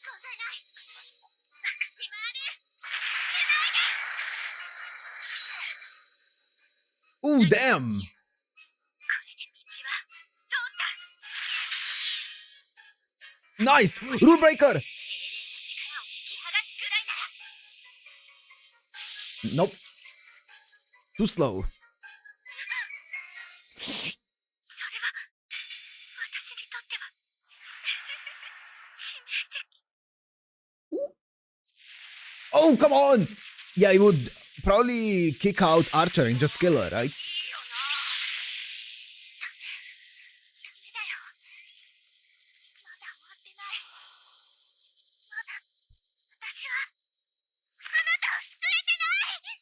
問題ない。マクシマール、しないで。 Oh, damn. これで道は通った。 Nice. Rule breaker. 精霊の力を引き剥がすくらいなら。 Nope. Too slow. それは私にとっては致命的。 Oh, come on. Yeah, he would probably kick out Archer and just kill her, right? いいよな。ダメだよ。まだ終わってない。まだ私はあなたを救えてない。て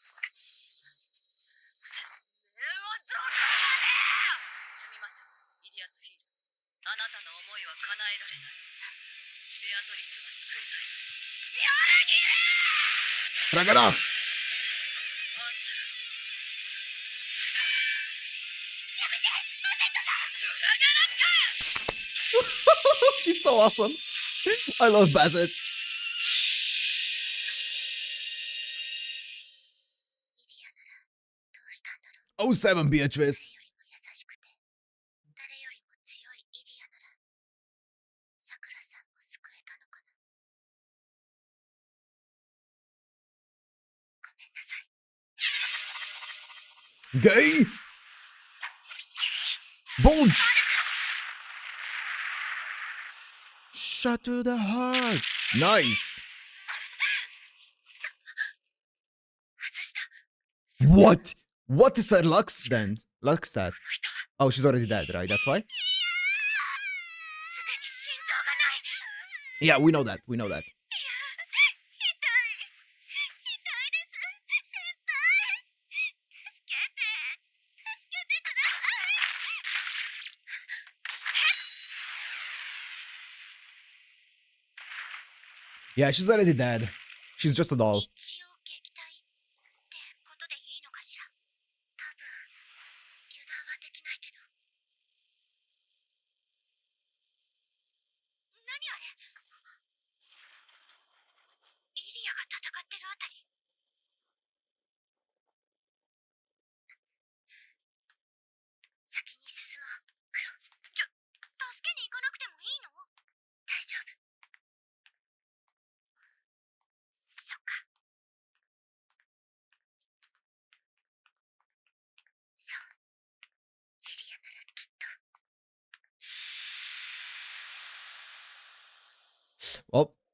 めえはどこまで。すみません、イリアスフィール。あなたの思いは叶えられない。ベアトリスは救えない。Ragana. アンサー。 She's so awesome. I love Bassett. イリアならどうしたんだろう。 Oh, 7, Beatrice. よりも優しくて誰よりも強いイリアならさくらさんも救えたのかな。ごめんなさい。 Gay. Bulge. Shot to the heart. Nice. 外した。 What? What is her Lux then? Lux that? この人は Oh, she's already dead, right? That's why? すでに心臓がない。 Yeah, we know that. We know that. 痛い。痛いです。先輩。助けて。助けてください。 Yeah, she's already dead. She's just a doll. 一応撃退ってことでいいのかしら。多分油断はできないけど。何あれ。イリアが戦ってるあたり。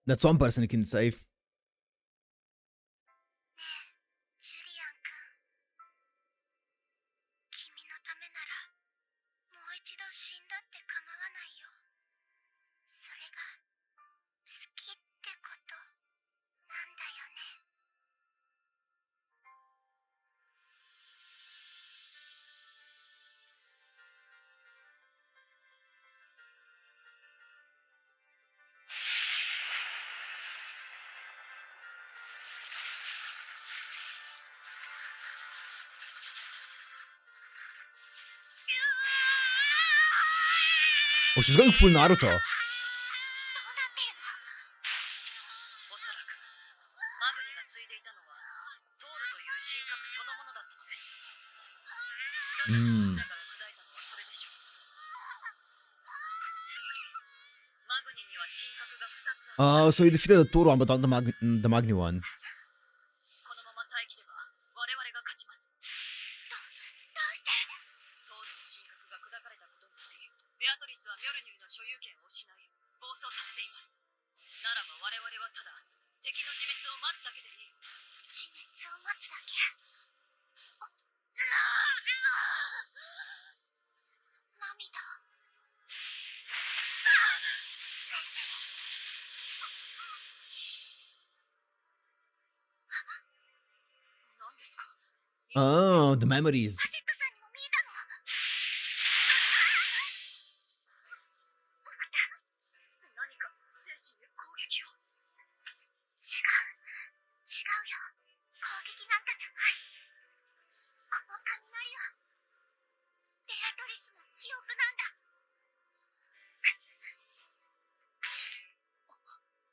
That's one person you can save. ねえ、ジュリアン君。君のためなら、もう一度死んだって構わないよ。それが、好きってことなんだよね。Oh, she's going full Naruto. どうなってんの？おそらくマグニが継いでいたのはトールという神格そのものだったのです。私の裏が砕いたのはそれでしょう。つまりマグニには神格が2つある。 Oh, so he defeated the Toro one, but not the Magni one. このまま耐えきれば我々が勝ちます。どうして？トールの神格が砕かれたことによりベアトリスはミョルニルの所有権を失い暴走させています。ならば我々はただ敵の自滅を待つだけでいい。自滅を待つだけ。涙。何ですか？ Oh, the memories. パテットさんにも見えたの？何か精神へ攻撃を。違うよ。攻撃なんかじゃない。この雷はベアトリスの記憶なんだ。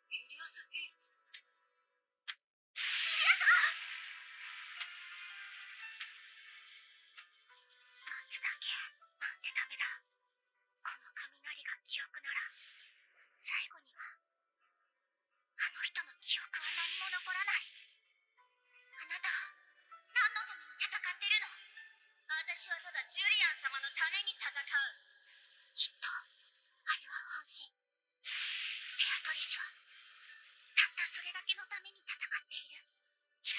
イリアスフィール。待つだけなんてダメだ。この雷が記憶なら、最後にはあの人の記憶は何も残らない。あなた、何のために戦ってるの？私はただジュリアン様のために戦う。きっと、あれは本心。ベアトリスは、たったそれだけのために戦っている。そ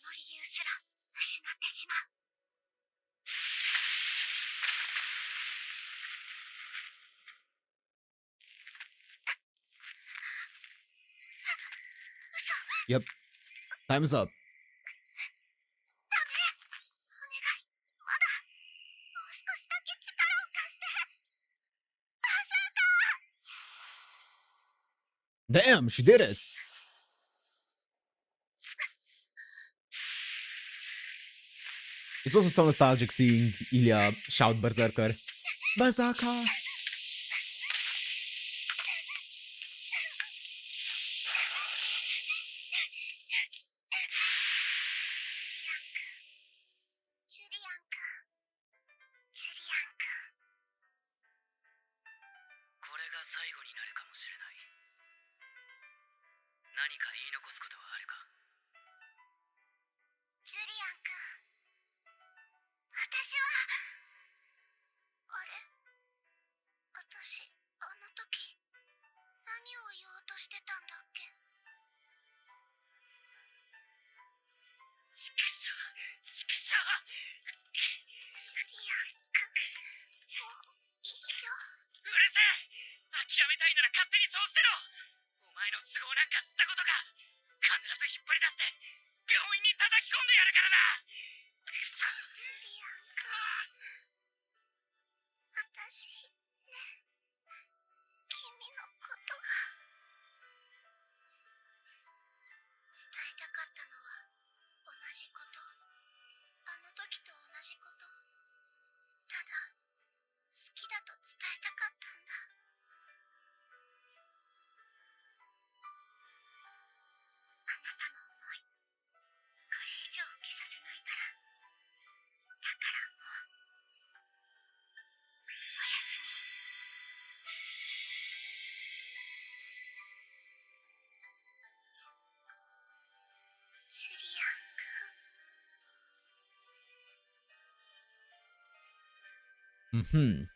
の理由すら失ってしまう。Yep. Time's up. ダメ。お願い。まだ。もう少しだけ力を貸して。バサーカー。 Damn, she did it. It's also so nostalgic seeing Ilya shout Berserker. Berserker! ジュリアン君。ジュリアン君。これが最後になるかもしれない。何か言い残すことはあるか？ジュリアン君。私は。あれ？私、あの時、何を言おうとしてたんだっけ？ちくしょう、ちくしょう。ジュリアン君。もういいよ。うるせえ！諦めたいなら勝手にそうしてろ！お前の都合なんか知ったことか！必ず引っ張り出して病院に叩き込んでやるからな！くそ！ジュリアン君。私、ね、君のことが。伝えたかったのは同じこと。あの時と同じこと。ただ、好きだと伝えたかったんだ。あなたの思い、これ以上消させないから。だからもう、おやすみ。ジュリアン君。Mhm.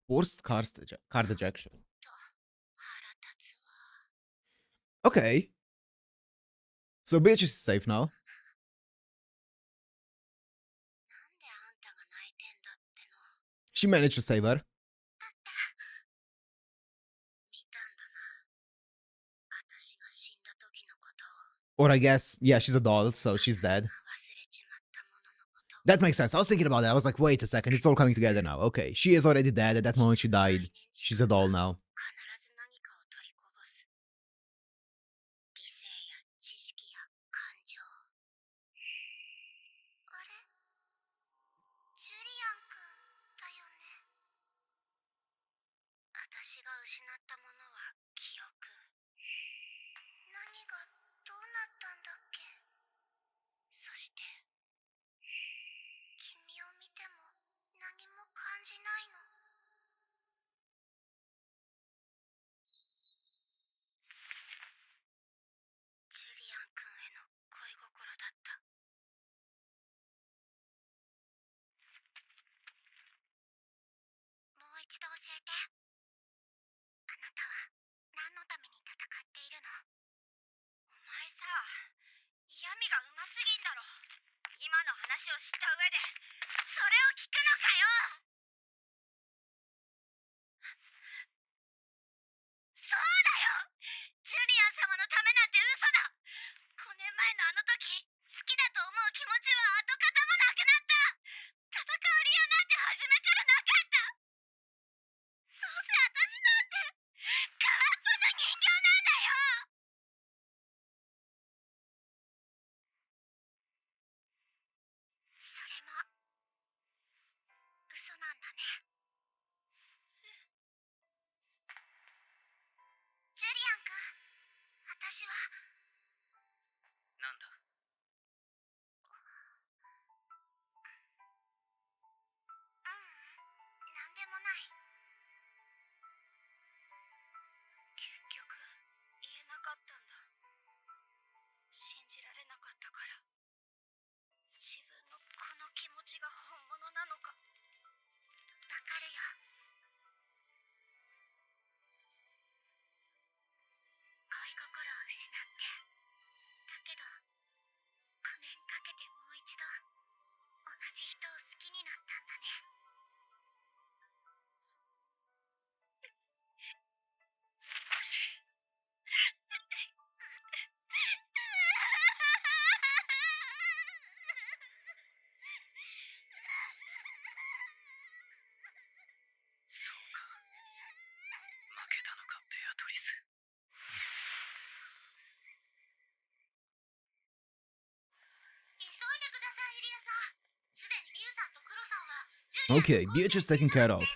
Forced card ejection. と腹立つわ。 Okay. So Beatrice is safe now. なんであんたが泣いてんだっての。 She managed to save her. だって見たんだな。私が死んだ時のことを。 Or I guess, yeah, she's a doll, so she's dead. 忘れちまったもののことを。 That makes sense. I was thinking about that. I was like, wait a second, it's all coming together now. Okay, she is already dead. At that moment, she died. She's a doll now. 必ず何かを取りこぼす。理性や知識や感情。あれ、ジュリアン君だよね。私が失ったものは記憶。何がどうなったんだっけ。そして君を見ても何も感じないの。ジュリアン君への恋心だった。もう一度教えて。あなたは何のために戦っているの。お前さ、嫌味がうますぎんだろ。今の話を知った上でそれを聞くのかよ。そうだよ、ジュリアン様のためなんて嘘だ。5年前のあの時、好きだと思う気持ちは跡形もなくなった。戦う理由なんて初めからなかった。どうせ私なんて空っぽの人形なんだよ。それも嘘なんだね。ジュリアン君、私は。なんだ。なんでもない。結局言えなかったんだ。信じられなかったから。自分のこの気持ちが本物なのか。わかるよ。恋心を失って。だけど5年かけてもう一度同じ人を好きになったんだね。そうか。負けたのか、ベアトリス。急いでください、イリアさん。すでにミュウさんとクロさんはジュリアン Okay, Beatrice taken care of. イリ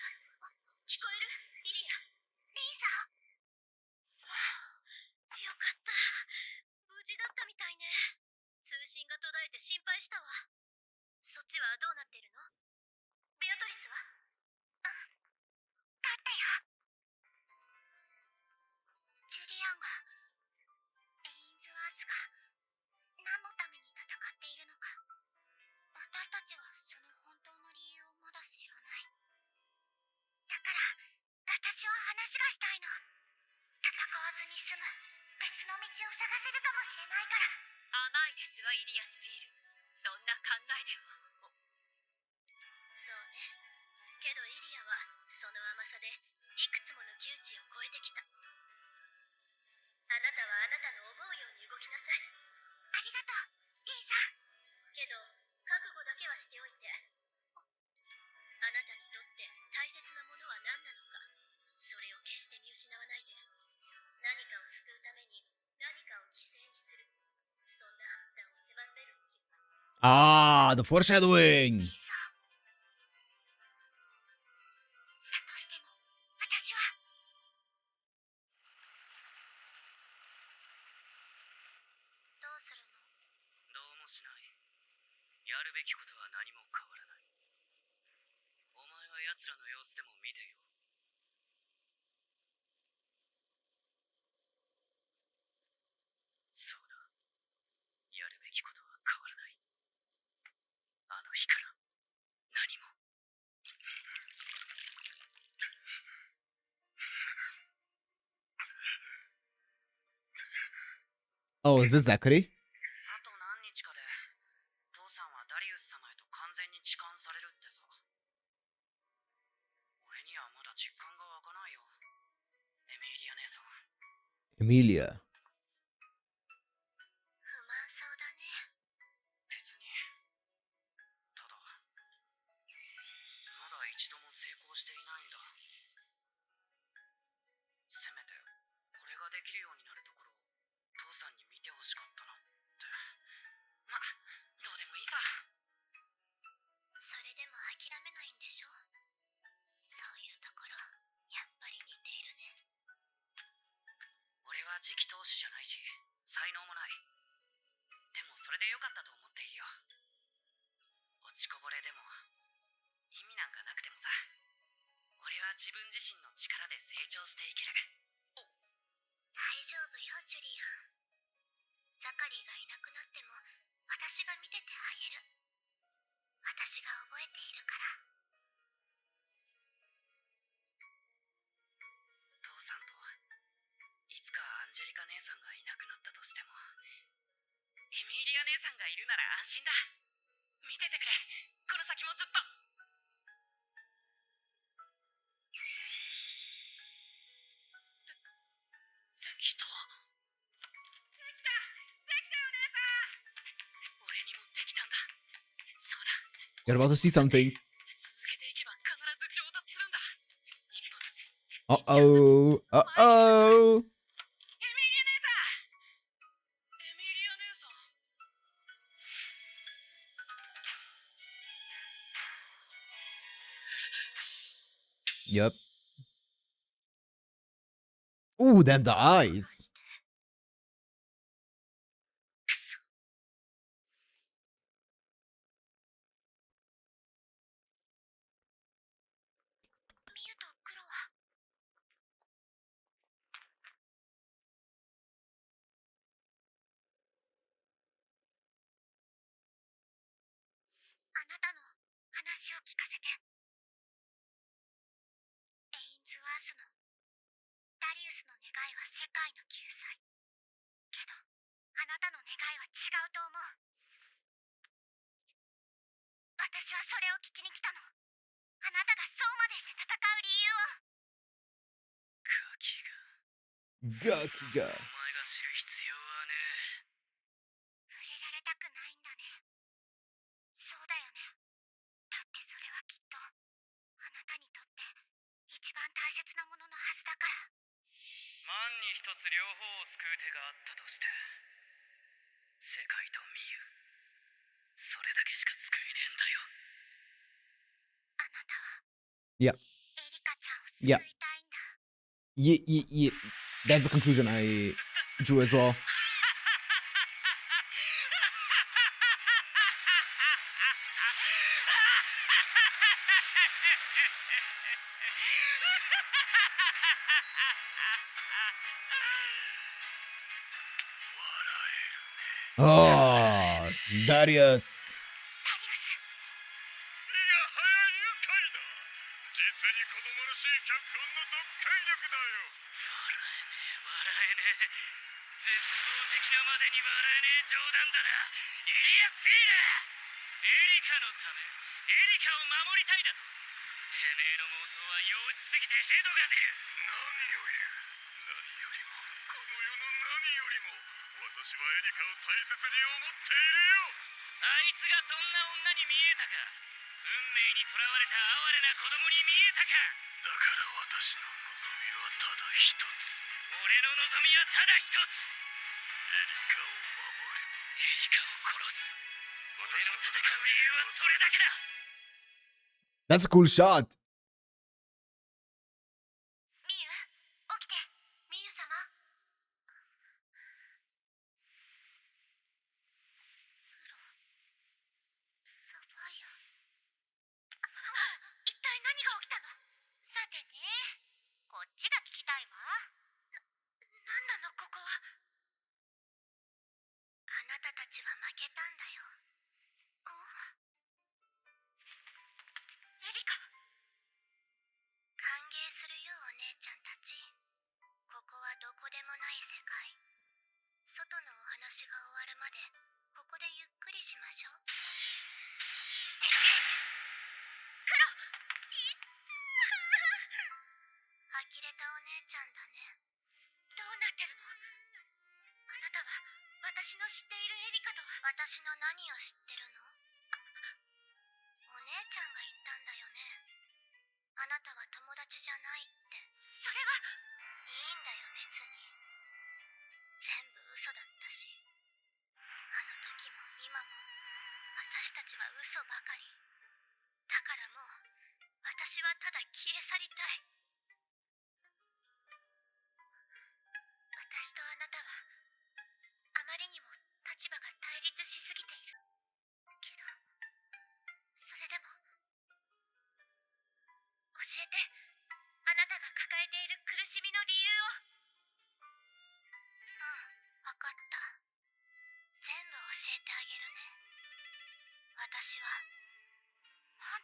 ア、聞こえる？イリア。リーさん。よかった。無事だったみたいね。通信が途絶えて心配したわ。そっちはどうなってるの？ベアトリスは？だったよ。ジュリアンが、エインズワースが何のために戦っているのか。私たちはその本当の理由をまだ知らない。だから私は話がしたいの。戦わずに済む別の道を探せるかもしれないから。甘いですわ、イリアスフィール。そんな考えでは。そうね。けどイリアはその甘さでいくつもの窮地を越えてきた。あなたはあなたの思うように動きなさい。ありがとう、リンさん。けど覚悟だけはしておいて。あなたにとって大切なものは何なのか、それを決して見失わないで。何かを救うために何かを犠牲にする、そんな判断を迫られるっていうか。 Ah, the foreshadowing. リンさん。だとしても私は。どうするの？どうもしない。やるべきことは何も変わらない。お前は奴らの様子でも見てよ。そうだ。やるべきことは変わらない。あの日から何も。Oh, is this Zachary? あと何日かで父さんはダリウス様へと完全に痴漢されるってさ。俺にはまだ実感が湧かないよ、エミリア姉さん。 Emilia. 不満そうだね。別に。ただまだ一度も成功していないんだ。せめてこれができるようになるところを父さんに見てほしかったなって。ま、どうでもいいさ。それでも諦めないんでしょ。そういうところ、やっぱり似ているね。俺は次期当主じゃないし才能もない。でもそれでよかったと思っているよ。落ちこぼれでも意味なんかなくてもさ、俺は自分自身の力で成長していける。大丈夫よ、ジュリアン。ザカリーがいなくなっても私が見ててあげる。私が覚えているから。父さんといつかアンジェリカ姉さんがいなくなったとしても、エミリア姉さんがいるなら安心だ。見ててくれ、この先もずっと。できた。できたよ姉さん。俺にもできたんだ。そうだ。 You're about to see something. 続けていけば必ず上達するんだ。一歩ずつ。 Uh-oh. Uh-oh. エミリア姉さん。エミリア姉さん。 Yep. Ooh, damn the eyes. ミユとクロはあなたの話を聞かせて。エインズワースのダリウスの願いは世界の救済。けどあなたの願いは違うと思う。私はそれを聞きに来たの。あなたがそうまでして戦う理由を。ガキが。お前が知る必要はねえ。触れられたくないんだね。そうだよね。だってそれはきっとあなたにとって一番大切なもののはずだから。万に一つ両方を救う手があったとして、世界とミユ、それだけしか救えねえんだよ。あなたは Yeah. エリカちゃんを救 Yeah. いたいんだ。Yeah. That's the conclusion I drew as well. ああ、ダリアス。ダリウス、いやはや愉快だ。実に子供らしい脚本の読解力だよ。笑えねえ。絶望的なまでに笑えねえ冗談だな。イリアスフィール。エリカのため、エリカを守りたいだと。てめえの妄想は幼稚すぎてヘドが出る。何を言う。何よりも、この世の何よりも、私はエリカを大切に思っているよ。あいつがそんな女に見えたか。運命にとらわれた哀れな子供に見えたか。だから私の望みはただ一つ。俺の望みはただ一つ。エリカを守る。エリカを殺す。俺私のの戦う理由はそれだけだ。That's a cool shot. ミユ、起きて。ミユ様。サファイア。一体何が起きたの？さてね、こっちが聞きたいわ。なんなのここは。あなたたちは負けたんだよ。エリカ、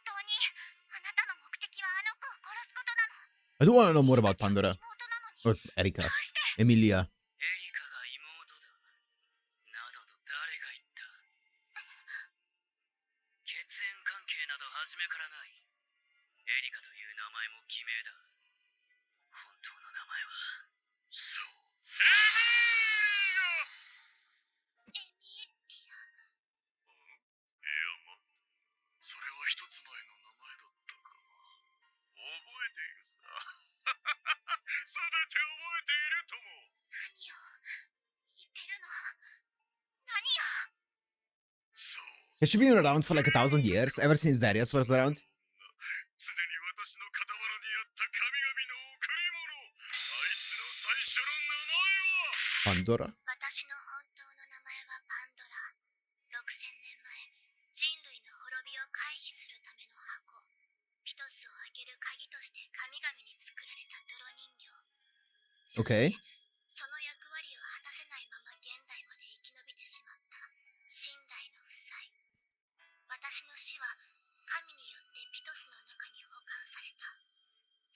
当にあなたの目的はあの子を殺すことなの？ I do want to know more about Pandora. 妹なのに Or Erika. どうして？ Emilia. エリカが妹だ。などと誰が言った？血縁関係など初めからない。エリカという名前も偽名だ。本当の名前は。そう。エミリア！エミリア。いやま、それは一つ前の名前だったか。覚えているさ。すべて覚えているとも。何を言ってるの？何よ？そう。 Has she been around for like 1,000 years? Ever since Darius was around? 常に私の傍らにあった神々の贈り物。あいつの最初の名前は Pandora? 私の本当の名前はパンドラ。6000年前、人類の滅びを回避するための箱。ピトスを開ける鍵として神々に作られた泥人形。 Okay. その役割を果たせないまま現代まで生き延びてしまった寝台の夫妻。私の死は神によってピトスの中に保管された。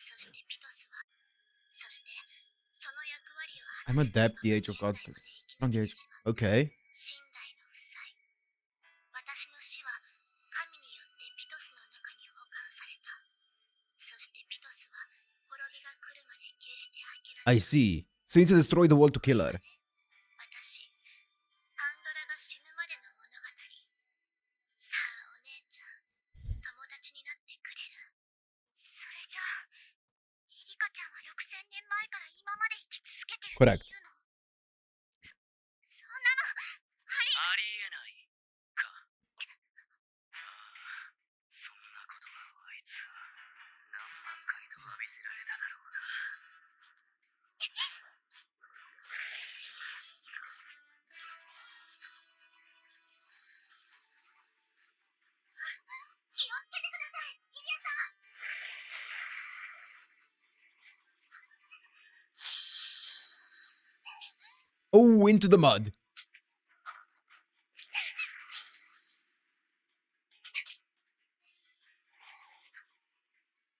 そしてピトスは、そしてその役割を果たせ I'm ない adept ま the ま age of 現代ま gods. で生き From 延 the び age. てしまった。 Okay. 寝台の夫妻。私の死は神によってピトスの中に保管された。そしてピトスは滅びが来るまで決して開けられ I ない。 see. So you need to destroy the wall to kill her. 私、パンドラが死ぬまでの物語。さあ、お姉ちゃん、友達になってくれる？それじゃあ、エリカちゃんは6000年前から今まで生き続けてるっていうの？そんなの、ありえないか。ああ、そんなことはあいつは何万回と浴びせられただろうな。気をつけてください、イリアさん。 Oh, into the mud.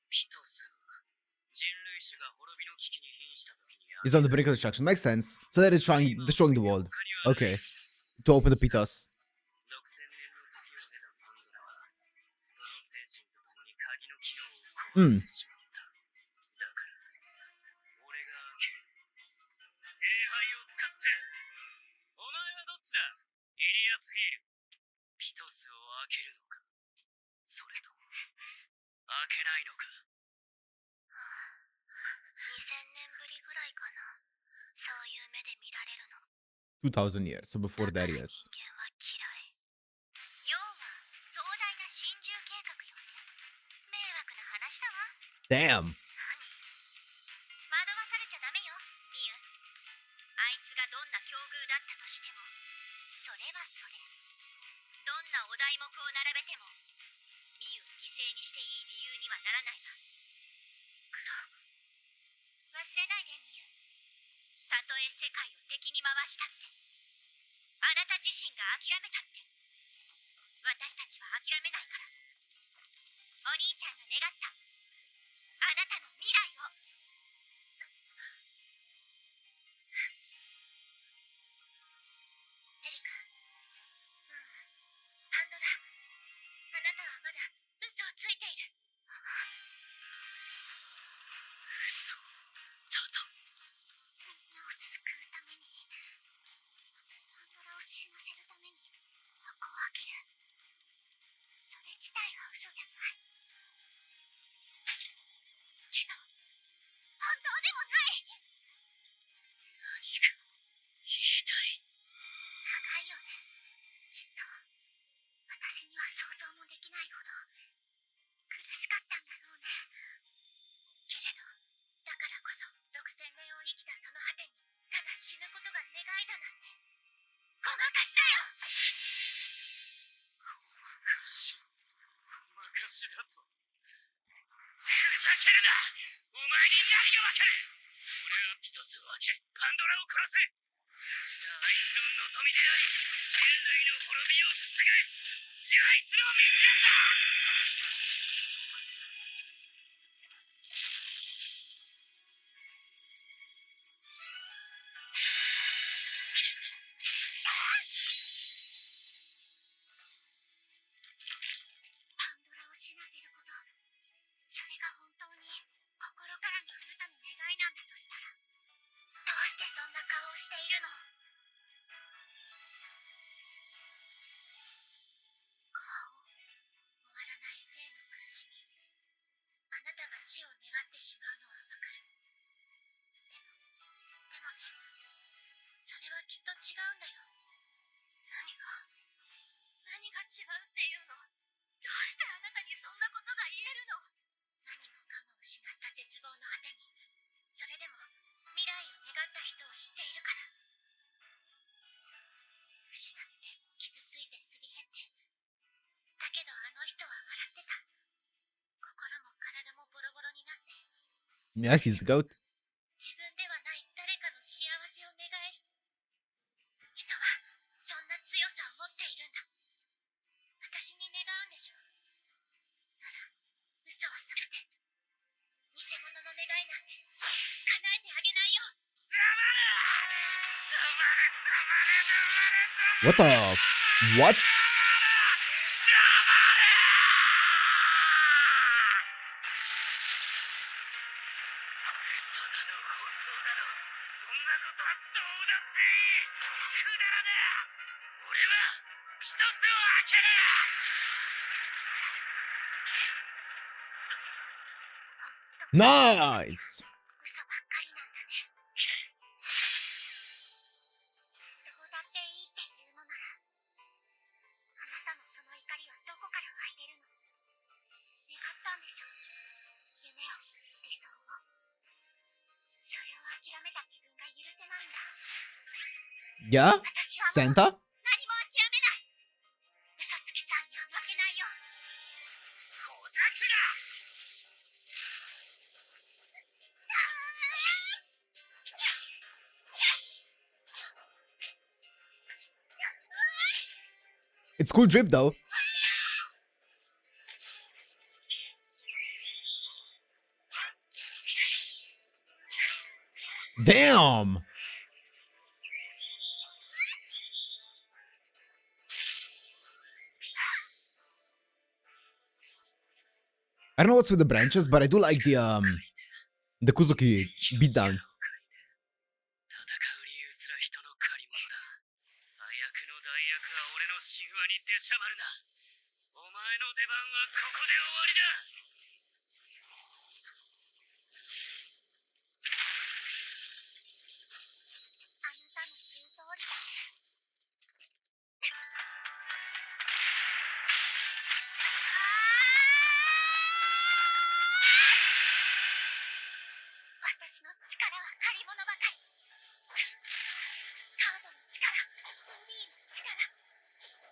ピトスは人類種が滅びの危機に瀕した時に He's on the brink of destruction. Makes sense. So they're trying destroying the wall. Okay. To open the pitas. 6000年の時を経たパンドラはその精神とともに鍵の機能を壊してしまった。だから俺が開ける。聖杯を使ってお前はどっちだ？イリアスフィール。ピトスを開けるのか、それとも開けないのか。2000年ぶりぐらいかな。そういう目で見られるの。 2,000 years. So before だから Darius. 人間は嫌い。要は壮大な心中計画よね。迷惑な話だわ。 Damn. 何？惑わされちゃダメよ、ミユ。あいつがどんな境遇だったとしても、それはそれ。どんなお題目を並べても、ミユを犠牲にしていい理由にはならないわ。クロ、忘れないでミユ。たとえ世界を敵に回したって、あなた自身が諦めたって、私たちは諦めないから。お兄ちゃんが願ったあなたの未来を。エリカ、パンドラ、あなたはまだ嘘をついている。嘘だと。みんなを救うために、パンドラを死なせるために箱を開ける。それ自体は嘘じゃない。けど、本当でもない。何が言いたい？長いよね。きっと私には想像もできないほど苦しかったんだろうね。けれど、だからこそ6000年を生きたその果てにただ死ぬことが願いだなんてごまかしだよ。ごまかしだと。ふざけるな！お前に何がわかる！俺はピトスを開け、パンドラを殺す！それがあいつの望みであり、人類の滅びを覆す唯一の道なんだ！違うんだよ。何が違うっていうの？どうしてあなたにそんなことが言えるの？何もかも失った絶望の果てに、それでも未来を願った人を知っているから。失って傷ついてすり減って、だけどあの人は笑ってた。心も体もボロボロになって。Yeah, he's the goat. 自分ではない誰かの幸せを願える。人はそんな強さを持っているんだ。私に願うんでしょ。なら嘘はやめて。偽物の願いなんて叶えてあげないよ。 What the f- What? ナイス。嘘ばっかりなんだね。どうだっていいっていうのなら、あなたのその怒りはどこから湧いてるの？願ったんでしょ。夢を、理想を。それを諦めた自分が許せないんだ。 Yeah? 私は Santa? 何も諦めない。嘘つきさんには負けないよ。小桜。It's cool drip though. Damn! I don't know what's with the branches, but I do like the Kuzuki beatdown. 戦う理由すら人の借り物だ。あやくの代役は俺の神話に出しゃばるな。お前の出番はここで終わりだ。あなたの言う通りだね。私の力は借り物ばかり。カードの力、ボディの力。そして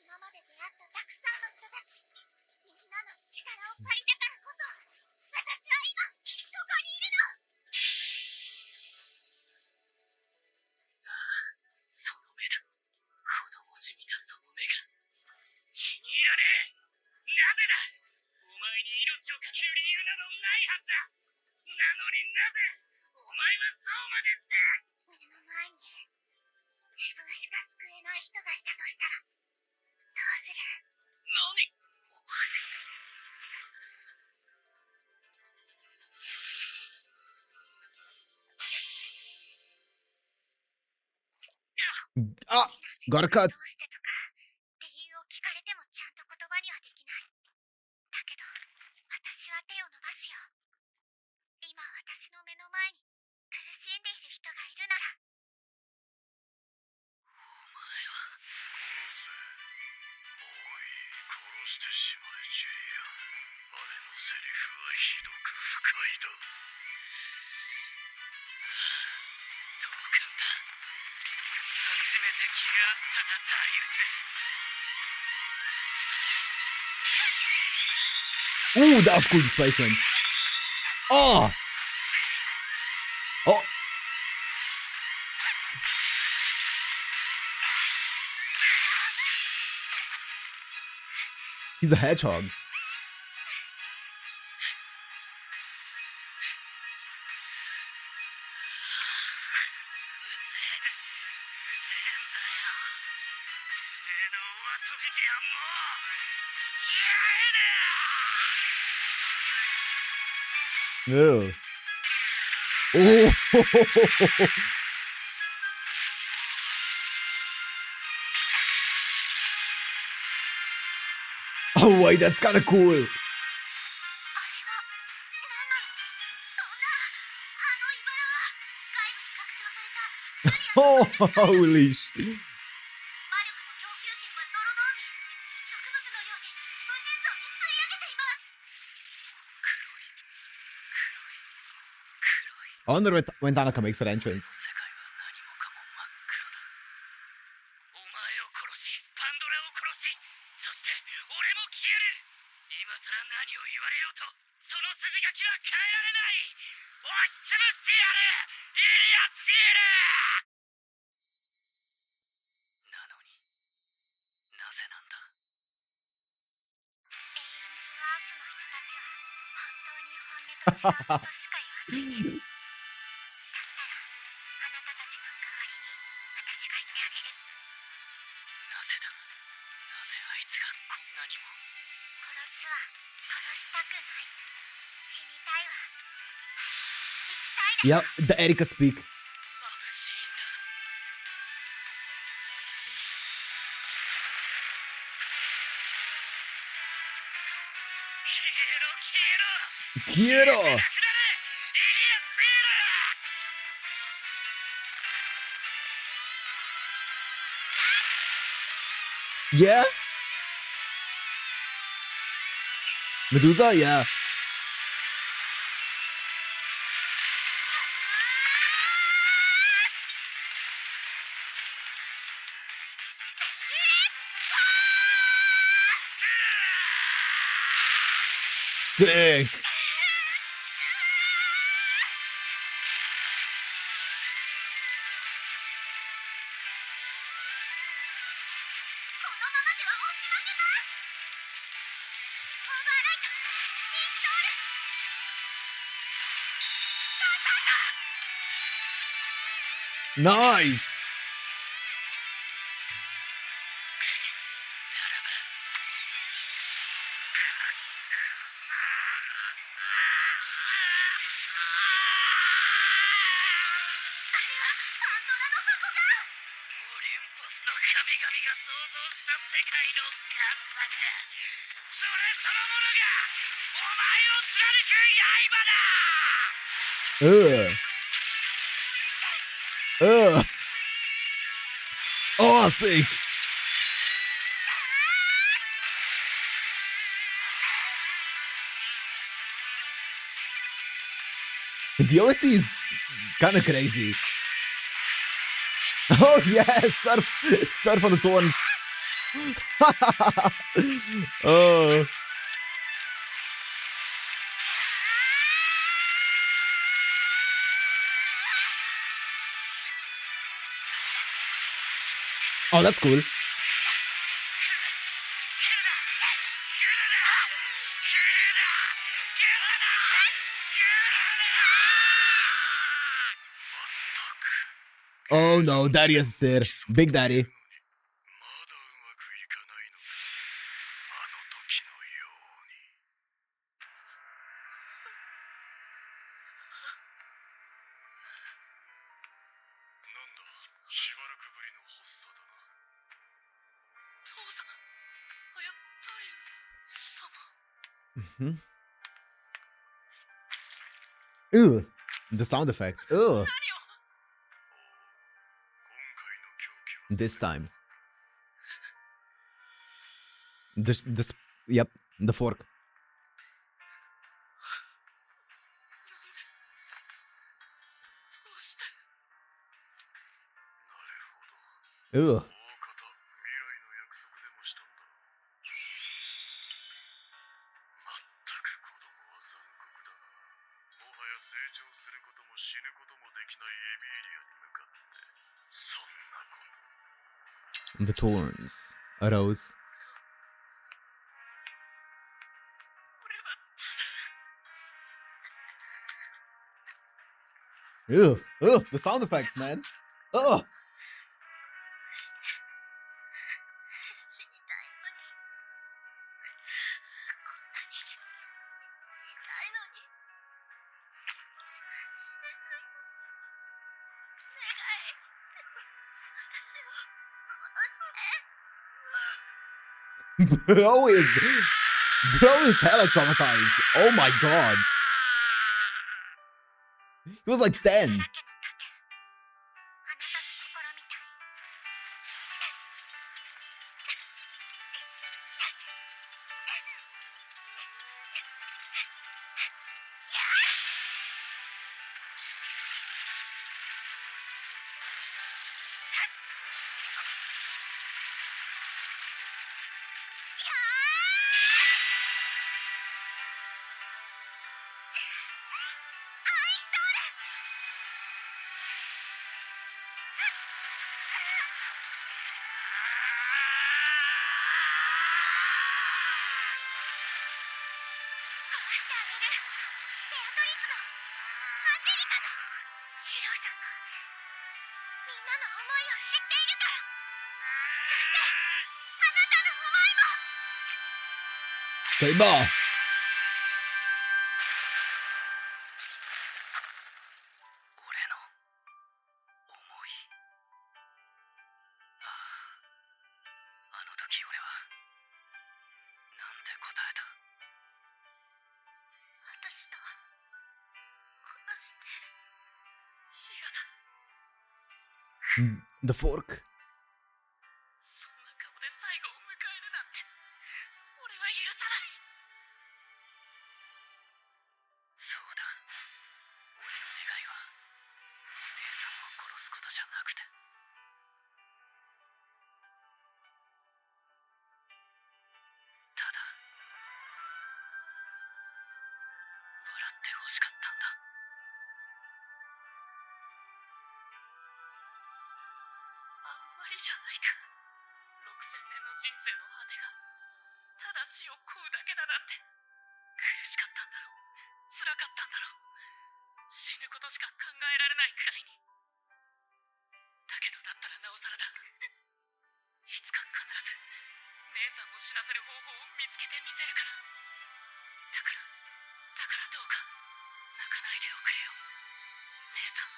今まで出会ったたくさんの人たち、みんなの力を借りたからこそ、私は今ここにいるの。その目だ。子供じみたその目が。気に入らねえ。なぜだ。お前に命を懸ける理由などないはずだ。なのになぜお前はそうまでして。目の前に自分しか救えない人がいたとしたらどうする？何？あ、got a cut. どうしてとか理由を聞かれてもちゃんと言葉にはできない。だけど私は手を伸ばすよ。今私の目の前に苦しんでいる人がいるなら。殺せ。もういい。殺してしまえ、ジュリアン。あれのセリフはひどく不快だ。同感だ。初めて気があったな、ダリウス。Ooh, that was cool displacement. Oh! Oh! He's a hedgehog. うぜえ。うぜえんだよ。てめえのお遊びにはもう付き合えねえ。 Ew. Oh! Oh, wait, that's kind of cool. あれは何なの？そんな、あの茨は外部に拡張さ Holy sh... 魔力の供給源は泥の海。植物のように無尽蔵に吸い上げています。 I wonder when Tanaka makes her entrance. 世界は何もかも真っ黒だ。お前を殺し、パンドラを殺し、そして俺も消える。今さら何を言われようと、その筋書きは変えられない。押しつぶしてやる、イリアスフィール。なのになぜなんだ。エインズワースの人たちは本当に本音と違うことしか言わないね。だったらあなたたちの代わりに私が言ってあげる。なぜだ。なぜあいつがこんなにも。殺すわ。殺したくない。死にたいわ。生きたいだ。 Yep, the Erika speak. 眩しいんだ。消えろ消えろ。 Quiero! なくなれ、イリアスフィール。 Yeah? Medusa? Yeah. Sick. Nice. Ugh. Ugh. Oh, sick. The OST is kind of crazy. Oh yes, surf on the thorns. Oh. Oh, that's cool. Oh no, Darius is here. Big Daddy. まだうまくいかないのか、あの時のように。なんだ、しばらくぶりの発作だな。父さん、いや、ダリウス様。Ew. The sound effects. Ew. 今回の狂気は This time. This, yep, the fork. どうして。なるほど。 Ew. 大方、未来の約束でもしたんだろう。まったく子供は残酷だな。もはや成長することも死ぬこともできないエミーリアに向かって、そんなこと。 The thorns arose. 俺はただ。 Ew. Ew. The sound effects, man. Ugh. 死にたいのに。こんなに痛いのに。死ねないの。願い。私を殺して。 Bro is hella traumatized. Oh my god. He was like 10. だけの盾。あなたの試み Say more. 俺の思い。あの時俺はなんて答えた。私を殺して嫌だ。 The fork. そんな顔で最後を迎えるなんて俺は許さない。そうだ。俺の願いは姉さんを殺すことじゃなくて、ただ笑ってほしかったんだ。あんまりじゃないか。6000年の人生の果てがただ死を乞うだけだなんて。苦しかったんだろう。辛かったんだろう。死ぬことしか考えられないくらいに。だけどだったらなおさらだ。いつか必ず姉さんを死なせる方法を見つけてみせるから。だからどうか泣かないでおくれよ、姉さん。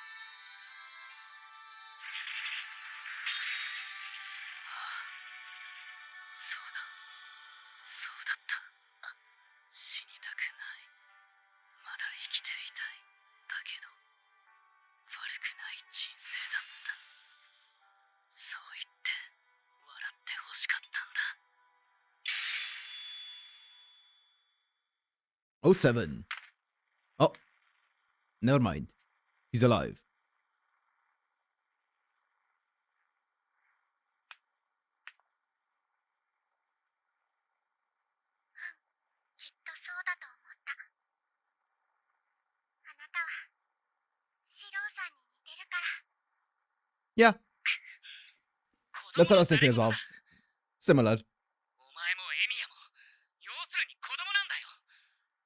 そうだ。そうだった。死にたくない。まだ生きていたい。だけど悪くない人生だった。そう言って笑ってほしかったんだ。07. Oh, never mind. He's alive. きっとそうだと思った。あなたはシローさんに似てるから。 Yeah, 子 that's 供 what I の was thinking as 誰 well. もだ。 Similar. お前もエミヤも要するに子供なんだよ。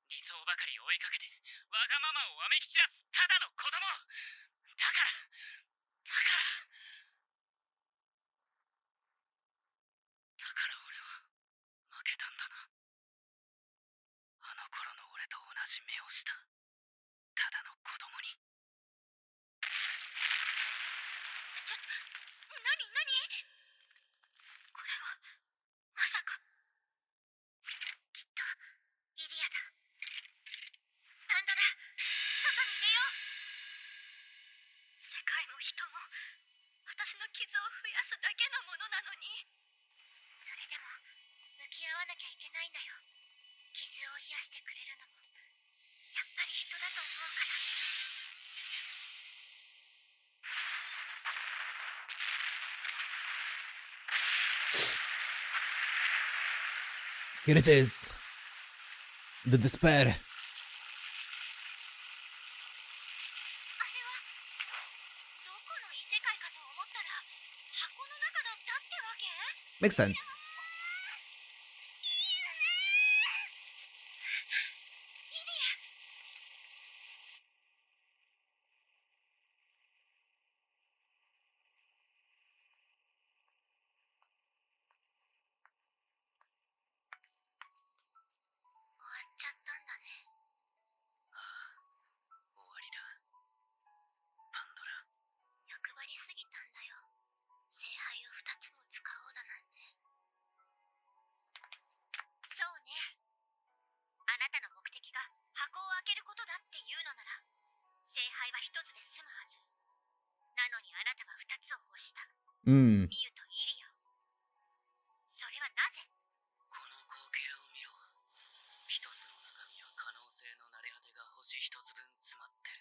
理想ばかり追いかけてわがままをわめき散らすただの子供。だから俺は負けたんだな。あの頃の俺と同じ目をしたただの子供に。ちょっと、何これはまさか。きっとイリアだ。パンドラ、外に出よう。世界も人も私の傷を増やすだけのものなのに。それでも向き合わなきゃいけないんだよ。傷を癒してくれるのもやっぱり人だと思うから。 Here it is. The despair. あれはどこの異世界かと思ったら箱の中だったってわけ？ Makes sense. 終わっちゃったんだね。終わりだ。パンドラ。欲張りすぎたんだよ。聖杯を2つも使おうだなんて。そうね。あなたの目的が箱を開けることだっていうのなら、聖杯は1つで済むはず。なのにあなたは2つを欲した。ミユとイリアを。それはなぜ？この光景を見ろ。一つの中身は可能性の成れ果てが星一つ分詰まってる。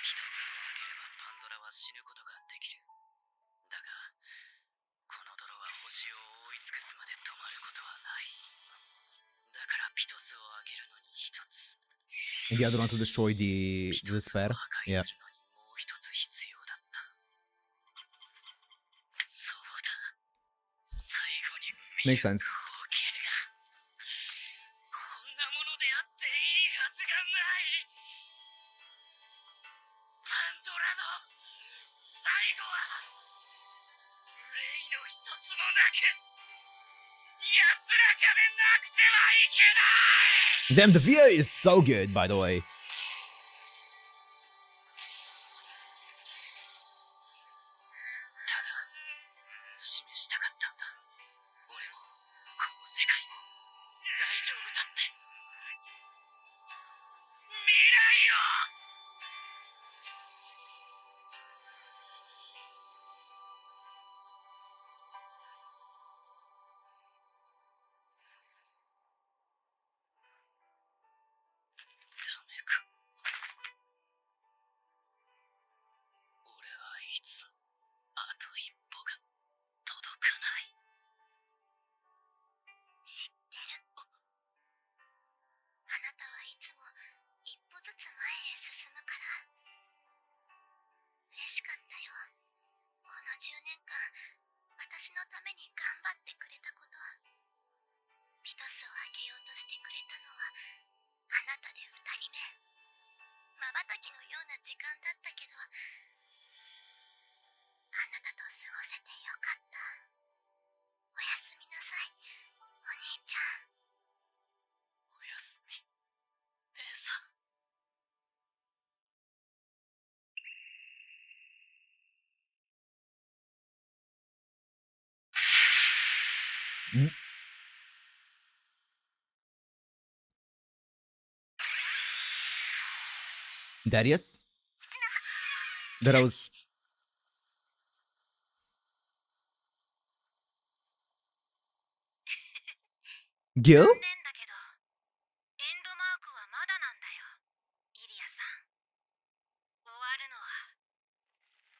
一つを開ければパンドラは死ぬことができる。だがこの泥は星を覆い尽くすまで止まることはない。だからピトスを開けるのに一つ。 And the other one to destroy the 一つを despair. 破壊 Yeah. するのにもう一つ必要だった。そうだ。最後に見 Makes る sense. 光景がこんなものであっていいはずがない。パンドラの最後は憂いの一つもなく安らかでなくてはいけない。 Damn, the VA is so good, by the way. ただ示したかったんだ。俺もこの世界も大丈夫だって。未来を。ダメか。俺はいつあと一歩が届かない。知ってる。あなたはいつも一歩ずつ前へ進むから。嬉しかったよ。この10年間、私のために頑張ってくれたこと。ミトスをあげようとしてくれたのは、あなたで2人目。瞬きのような時間だったけど、あなたと過ごせてよかった。おやすみなさい、お兄ちゃん。おやすみ、姉さん。 Darius? That I was... Gil? 残念だけど、エンドマークはまだなんだよ、イリアさん。終わるのは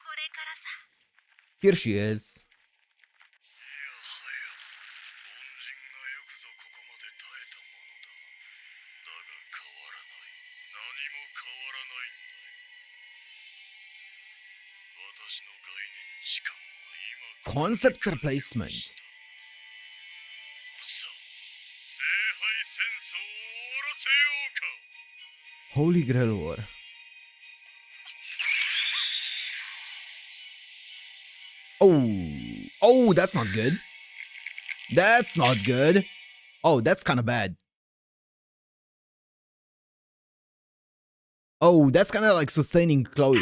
これからさ。 Here she is. いやはや、恩人がよくぞここまで耐えたものだ。だが変わらない。何も変わらないんだよ。私の概念時間は今。 Concept replacement. さあ、聖杯戦争を終わらせようか。 Holy Grail War. Oh. Oh, that's not good. That's not good. Oh, that's kind of bad. Oh, that's kind of like sustaining Chloe.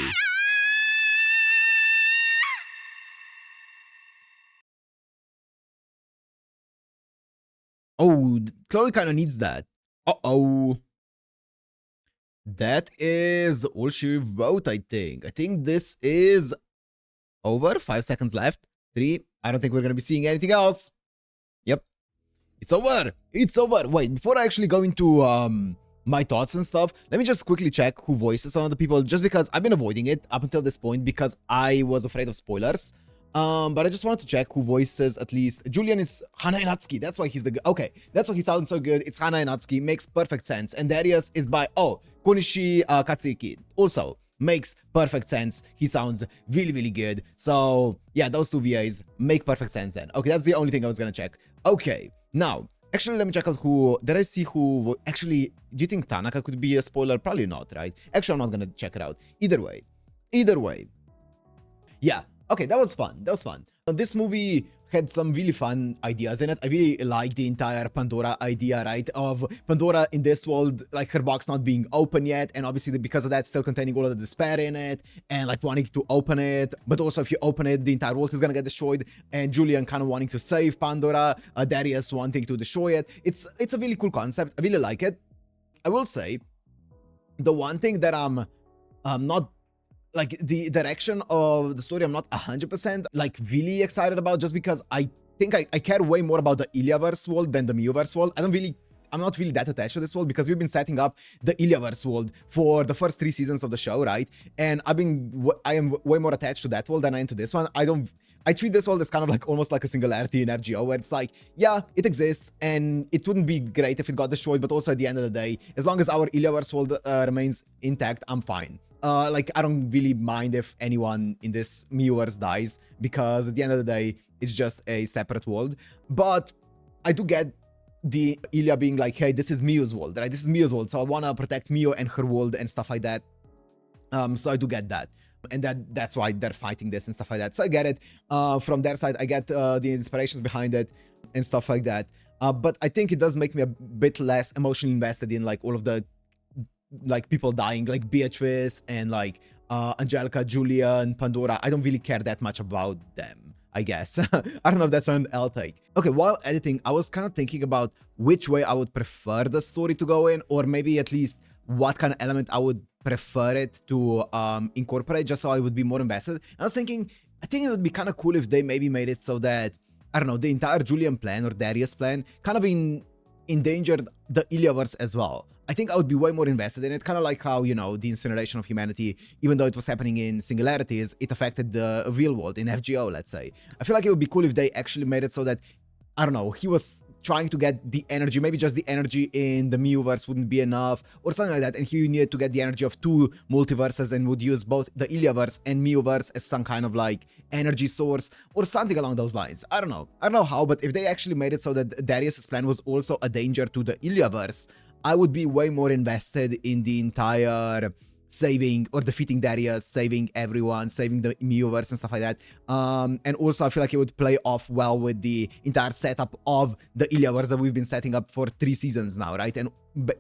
Oh, Chloe kind of needs that. Uh-oh. That is all she wrote, I think. I think this is over. 5 seconds left. 3. I don't think we're going to be seeing anything else. Yep. It's over. It's over. Wait, before I actually go into my thoughts and stuff, let me just quickly check who voices some of the people, just because I've been avoiding it up until this point because I was afraid of spoilers. But I just wanted to check who voices at least. Julian is Hana Natsuki. That's why he's the... Okay, that's why he sounds so good. It's Hana Natsuki. Makes perfect sense. And Darius is by... Oh, Konishi Katsuki. Also, makes perfect sense. He sounds really, really good. So, yeah, those two VAs make perfect sense then. Okay, that's the only thing I was gonna check. Okay, now, actually, let me check out who... Did I see who... Actually, do you think Tanaka could be a spoiler? Probably not, right? Actually, I'm not gonna check it out. Either way. Yeah. Okay, that was fun. That was fun. This movie had some really fun ideas in it. I really like the entire Pandora idea, right? Of Pandora in this world, like her box not being open yet, and obviously because of that, still containing all of the despair in it, and like wanting to open it. But also, if you open it, the entire world is gonna get destroyed. And Julian kind of wanting to save Pandora, Darius wanting to destroy it. It's a really cool concept. I really like it. I will say, the one thing that I'm not, like, the direction of the story I'm not 100% like really excited about, just because I think I care way more about the Illyaverse world than the Miuverse world. I'm not really that attached to this world because we've been setting up the Illyaverse world for the first 3 seasons of the show, right? And I am way more attached to that world than I am to this one. I treat this world as kind of like almost like a singularity in FGO, where it's like, yeah, it exists and it wouldn't be great if it got destroyed, but also at the end of the day, as long as our Illyaverse world remains intact, I'm fine. Like, I don't really mind if anyone in this Miuverse dies, because at the end of the day, it's just a separate world. But I do get the Illya being like, hey, this is Miu's world, right? This is Miu's world, so I want to protect Miu and her world and stuff like that. So I do get that. And that's why they're fighting this and stuff like that. So I get it. From their side, I get the inspirations behind it and stuff like that. But I think it does make me a bit less emotionally invested in like all of the like people dying, like Beatrice and like Angelica, Julian, Pandora. I don't really care that much about them, I guess. I don't know if that's an L take. Okay, while editing, I was kind of thinking about which way I would prefer the story to go in, or maybe at least what kind of element I would prefer it to incorporate, just so I would be more invested. And I was thinking, I think it would be kind of cool if they maybe made it so that, I don't know, the entire Julian plan or Darius plan kind of endangered the Ilyaverse as well. I think I would be way more invested in it, kind of like how, you know, the incineration of humanity, even though it was happening in singularities, it affected the real world in FGO, let's say. I feel like it would be cool if they actually made it so that, I don't know, he was trying to get the energy, maybe just the energy in the Miuverse wouldn't be enough, or something like that, and he needed to get the energy of two multiverses and would use both the Ilyaverse and Miuverse as some kind of like energy source, or something along those lines. I don't know how, but if they actually made it so that Darius's plan was also a danger to the Ilyaverse, I would be way more invested in the entire saving or defeating Darius, saving everyone, saving the Miuverse and stuff like that. And also I feel like it would play off well with the entire setup of the Ilyaverse that we've been setting up for 3 seasons now, right? And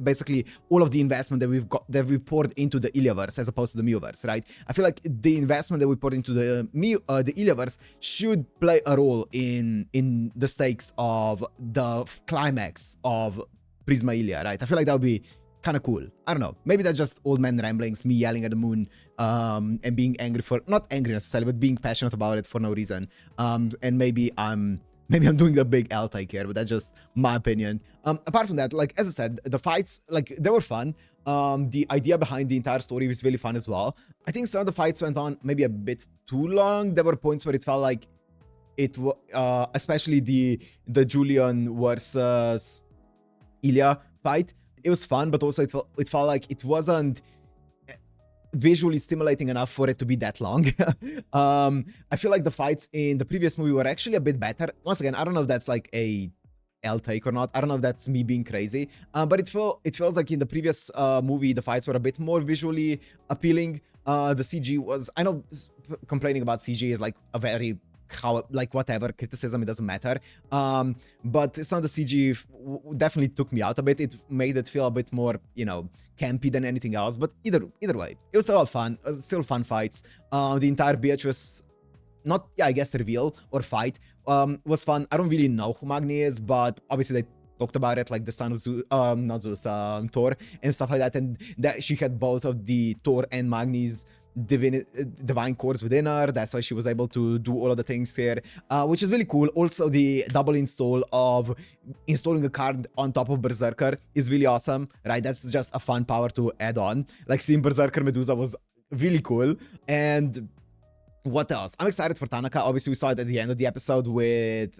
basically all of the investment that we poured into the Ilyaverse as opposed to the Miuverse, right? I feel like the investment that we poured into the Ilyaverse should play a role in the stakes of the climax of Prisma Illya, right? I feel like that would be kind of cool. I don't know. Maybe that's just old man ramblings, me yelling at the moon, and being angry for, not angry necessarily, but being passionate about it for no reason. And maybe I'm doing the big L take here, but that's just my opinion. Apart from that, like, as I said, the fights, like, they were fun. The idea behind the entire story was really fun as well. I think some of the fights went on maybe a bit too long. There were points where it felt like it was, especially the Julian versus Illya fight. It was fun, but also it felt like it wasn't visually stimulating enough for it to be that long. I feel like the fights in the previous movie were actually a bit better. Once again, I don't know if that's like a L take or not. I don't know if that's me being crazy, but it feels like in the previous movie the fights were a bit more visually appealing. The CG was, I know complaining about CG is like a very whatever criticism, it doesn't matter, but some of the CG definitely took me out a bit. It made it feel a bit more, you know, campy than anything else, but either way, it was still fun. It was still fun fights. The entire Beatrice, I guess reveal or fight was fun. I don't really know who Magni is, but obviously they talked about it, like the son of Zeus, not Zeus, Thor and stuff like that, and that she had both of the Thor and Magni's divine cores within her. That's why she was able to do all of the things here, which is really cool. Also, the double install of installing a card on top of Berserker is really awesome, right? That's just a fun power to add on. Like, seeing Berserker Medusa was really cool. And what else? I'm excited for Tanaka. Obviously, we saw it at the end of the episode with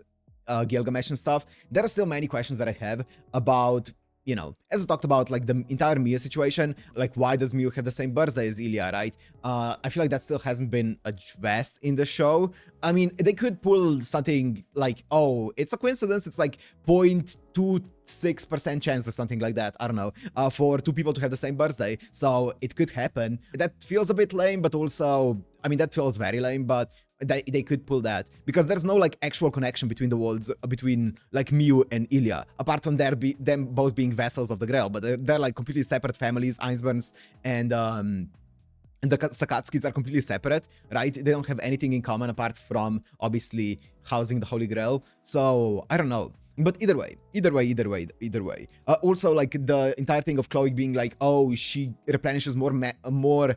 Gilgamesh and stuff. There are still many questions that I have about, you know, as I talked about, like, the entire Miu situation, like, why does Miu have the same birthday as Illya, right? I feel like that still hasn't been addressed in the show. I mean, they could pull something like, oh, it's a coincidence, it's like 0.26% chance or something like that, I don't know, for 2 people to have the same birthday, so it could happen. That feels a bit lame, but also, I mean, that feels very lame, but they could pull that, because there's no like actual connection between the worlds, between like Miu and Illya, apart from them both being vessels of the Grail, but they're like completely separate families. Ainsburns and the Sakatskis are completely separate, right? They don't have anything in common apart from obviously housing the Holy Grail. So I don't know, but either way. Also, like, the entire thing of Chloe being like, oh, she replenishes more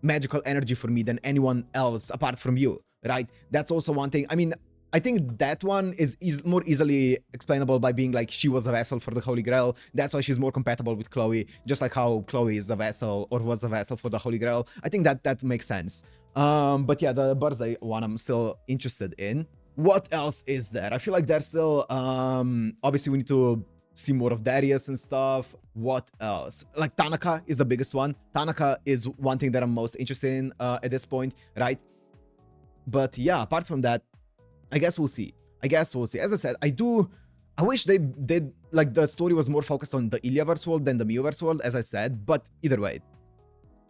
magical energy for me than anyone else apart from you, right? That's also one thing. I mean, I think that one is more easily explainable by being like, she was a vessel for the Holy Grail. That's why she's more compatible with Chloe, just like how Chloe is a vessel or was a vessel for the Holy Grail. I think that makes sense. But yeah, the birthday one I'm still interested in. What else is there? I feel like there's still, obviously we need to see more of Darius and stuff. What else? Like, Tanaka is the biggest one. Tanaka is one thing that I'm most interested in at this point, right? But yeah, apart from that, I guess we'll see. As I said, I wish they did, like, the story was more focused on the Illyaverse world than the Miuverse world, as I said, but either way.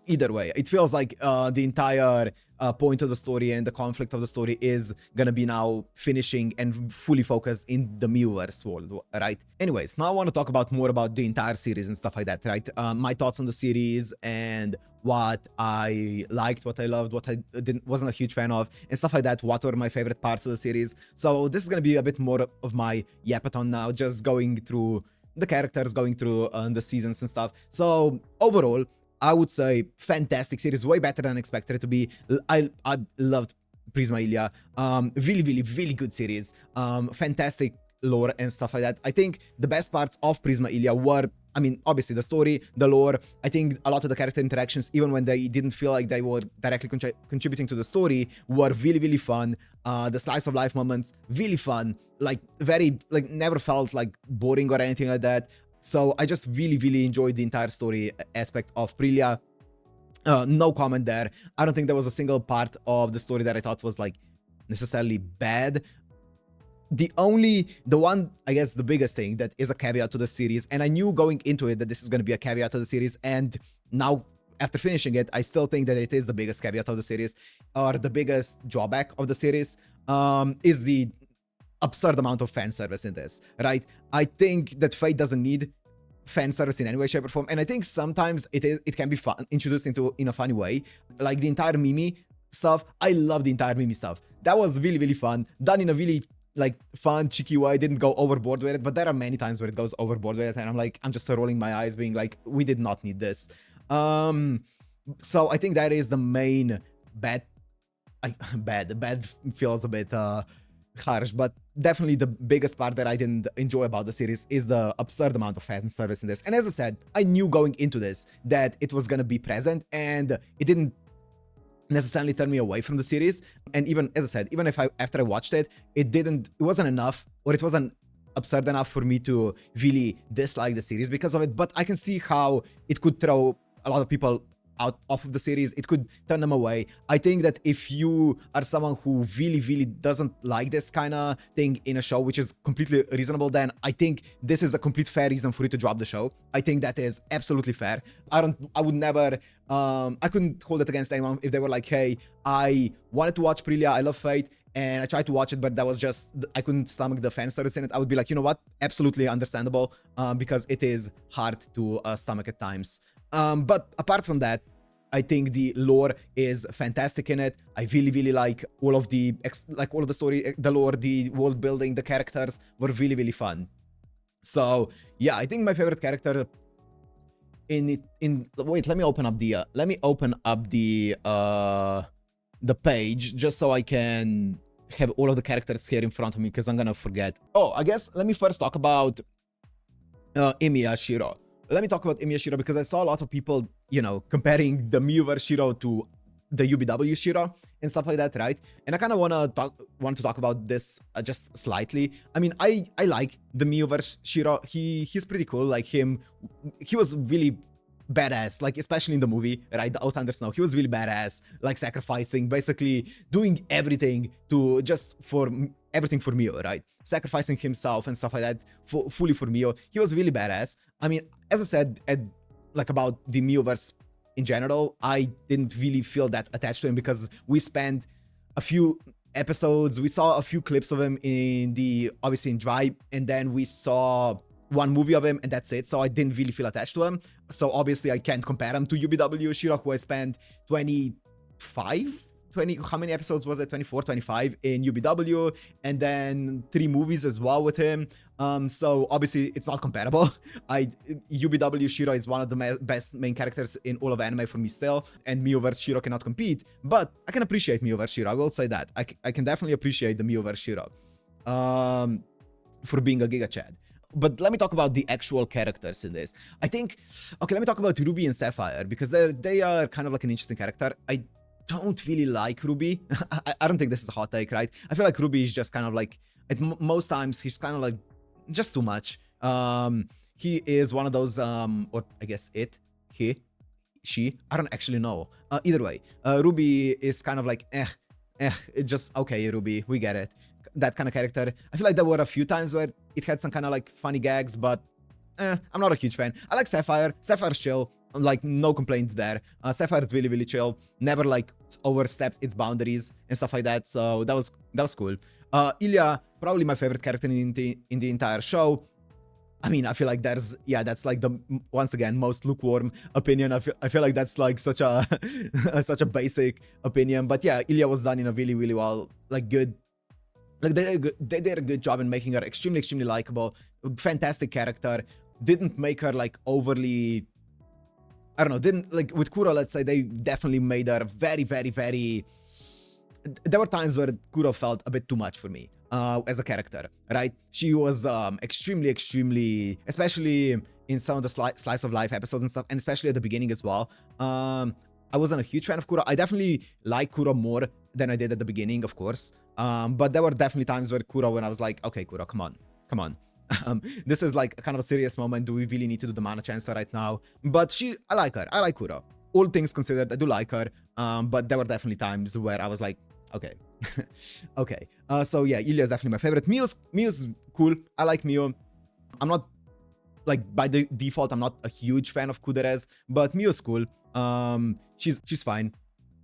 either way, it feels like the entire point of the story and the conflict of the story is gonna be now finishing and fully focused in the Miiverse world, right? Anyways, now I want to talk about more about the entire series and stuff like that, right? My thoughts on the series and what I liked, what I loved, what I wasn't a huge fan of, and stuff like that. What were my favorite parts of the series? So this is gonna be a bit more of my yapathon now, just going through the characters, going through the seasons and stuff. So overall, I would say fantastic series, way better than expected it to be. I loved Prisma Illya. Really good series. Fantastic lore and stuff like that. I think the best parts of Prisma Illya were, I mean, obviously the story, the lore. I think a lot of the character interactions, even when they didn't feel like they were directly contributing to the story, were really fun. The slice of life moments, really fun. Like never felt like boring or anything like that. So I just really enjoyed the entire story aspect of Prillya. No comment there. I don't think there was a single part of the story that I thought was like necessarily bad. The one, I guess the biggest thing that is a caveat to the series, and I knew going into it that this is going to be a caveat to the series, and now after finishing it, I still think that it is the biggest caveat of the series, or the biggest drawback of the series, is the absurd amount of fan service in this, right? I think that Fate doesn't need fan service in any way, shape, or form, and I think sometimes it can be fun, introduced in a funny way, like the entire Mimi stuff. I love the entire Mimi stuff. That was really fun, done in a really like fun, cheeky way. I didn't go overboard with it, but there are many times where it goes overboard with it, and I'm just rolling my eyes, being like, we did not need this. So I think that is the main bad feels a bit harsh, but definitely the biggest part that I didn't enjoy about the series is the absurd amount of fan service in this. And as I said, I knew going into this that it was gonna be present, and it didn't necessarily turn me away from the series. And even, as I said, even if after I watched it, it wasn't enough, or it wasn't absurd enough for me to really dislike the series because of it. But I can see how it could throw a lot of people off of the series. It could turn them away. I think that if you are someone who really doesn't like this kind of thing in a show, which is completely reasonable, then I think this is a complete fair reason for you to drop the show. I think that is absolutely fair. I would never, I couldn't hold it against anyone if they were like, hey, I wanted to watch Prillya, I love Fate, and I tried to watch it, but that was just, I couldn't stomach the fan service in it. I would be like, you know what? Absolutely understandable, because it is hard to stomach at times. But apart from that, I think the lore is fantastic in it. I really like all of the story, the lore, the world building, the characters were really fun. So yeah, I think my favorite character wait, let me open up the page just so I can have all of the characters here in front of me, because I'm gonna forget. Oh, I guess let me first talk about Illya Shiro. Let me talk about Illya Shiro because I saw a lot of people, you know, comparing the Miiverse Shiro to the UBW Shiro and stuff like that, right? And I kind of want to talk about this just slightly. I mean, I like the Miiverse Shiro. He's pretty cool. Like he was really badass, like especially in the movie, right? The Out Under Snow, he was really badass, like sacrificing, basically doing everything for Mio, right? Sacrificing himself and stuff like that fully for Mio. He was really badass. I mean, as I said, about the Miiverse in general, I didn't really feel that attached to him because we spent a few episodes, we saw a few clips of him obviously in Drive, and then we saw one movie of him, and that's it. So I didn't really feel attached to him. So obviously I can't compare him to UBW Shiro, who I spent 20, how many episodes was it? 24, 25 in UBW, and then 3 movies as well with him. So obviously it's not comparable. UBW Shiro is one of the best main characters in all of anime for me still, and Miiverse Shiro cannot compete. But I can appreciate Miiverse Shiro, I will say that. I can definitely appreciate the Miiverse Shiro for being a Giga Chad. But let me talk about the actual characters in this. I think, okay, let me talk about Ruby and Sapphire, because they are kind of like an interesting character. I don't really like Ruby. I don't think this is a hot take, right? I feel like Ruby is just kind of like, at most times, he's kind of like, just too much. He is one of those, or I guess she, I don't actually know. Either way, Ruby is kind of like, it's just, okay, Ruby, we get it. That kind of character. I feel like there were a few times where it had some kind of like funny gags, but I'm not a huge fan. I like Sapphire. Sapphire's chill. like no complaints there. Sapphire is really, really chill. Never like overstepped its boundaries and stuff like that. So that was cool. Illya, probably my favorite character in the entire show. I mean, I feel like that's like the, once again, most lukewarm opinion. I feel like that's like such a such a basic opinion. But yeah, Illya was done in a really, really well, like good. Like they did a good job in making her extremely, extremely likable. Fantastic character. Didn't make her like overly, I don't know, didn't like with Kuro, let's say, they definitely made her very, very, very. There were times where Kuro felt a bit too much for me as a character, right? She was extremely, extremely, especially in some of the slice of life episodes and stuff, and especially at the beginning as well. I wasn't a huge fan of Kuro. I definitely like Kuro more than I did at the beginning, of course. But there were definitely times where Kuro, when I was like, okay, Kuro, come on, come on. This is like kind of a serious moment. Do we really need to do the mana transfer right now? But I like her. I like Kuro. All things considered, I do like her. But there were definitely times where I was like, okay, okay. So yeah, Illya is definitely my favorite. Mio's cool. I like Mio. I'm not like by the default, I'm not a huge fan of Kuderez, but Mio's cool. She's fine.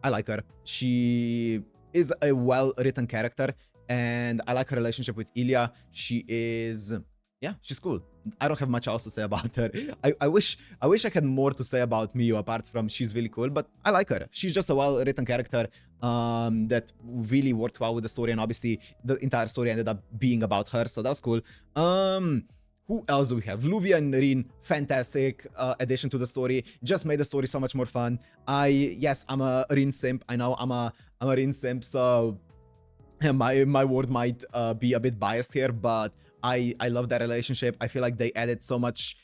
I like her. She is a well-written character, and I like her relationship with Illya. She is, yeah, she's cool. I don't have much else to say about her. I wish I had more to say about Mio apart from she's really cool, but I like her. She's just a well-written character that really worked well with the story, and obviously the entire story ended up being about her, so that was cool. Who else do we have? Luvia and Rin, fantastic addition to the story. Just made the story so much more fun. Yes, I'm a Rin simp. I know I'm a Rin simp, so my word might be a bit biased here, but I love that relationship. I feel like they added such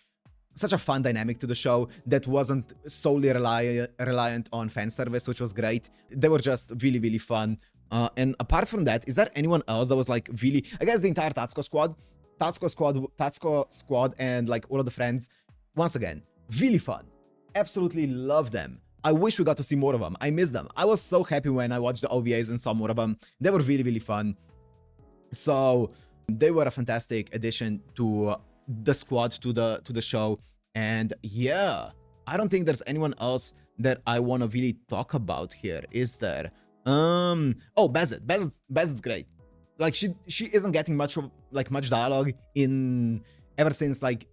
a fun dynamic to the show that wasn't solely reliant on fan service, which was great. They were just really, really fun. And apart from that, is there anyone else that was like really? I guess the entire Tatsuko squad, and like all of the friends. Once again, really fun. Absolutely love them. I wish we got to see more of them. I miss them. I was so happy when I watched the OVAs and saw more of them. They were really, really fun. So they were a fantastic addition to the squad, to the show. And yeah, I don't think there's anyone else that I want to really talk about here, is there? Oh, Bazet. Bazet's great. Like she isn't getting much dialogue in ever since like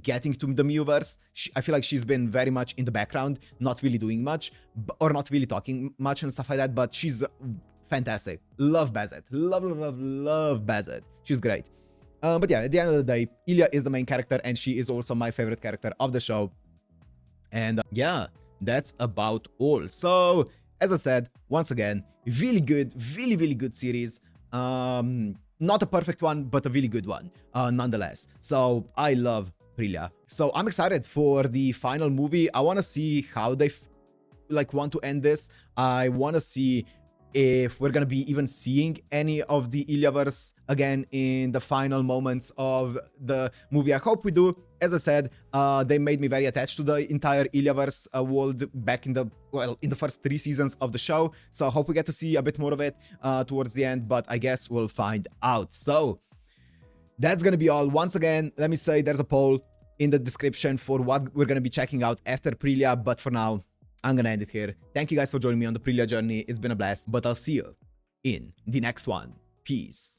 getting to the Miuverse. I feel like she's been very much in the background, not really doing much, or not really talking much and stuff like that, but she's fantastic. Love Bazet. Love Bazet. She's great. But yeah, at the end of the day, Illya is the main character, and she is also my favorite character of the show. And yeah, that's about all. So, as I said, once again, really good, really good series. Not a perfect one, but a really good one, nonetheless. So I love Prillya. So I'm excited for the final movie. I want to see how they want to end this. I want to see if we're gonna be even seeing any of the Illyaverse again in the final moments of the movie. I hope we do. As I said, they made me very attached to the entire Illyaverse world back in the first 3 seasons of the show. So I hope we get to see a bit more of it towards the end, but I guess we'll find out. So that's gonna be all. Once again, let me say there's a poll in the description for what we're gonna be checking out after Prillya, but for now, I'm gonna end it here. Thank you guys for joining me on the Prillya journey. It's been a blast, but I'll see you in the next one. Peace.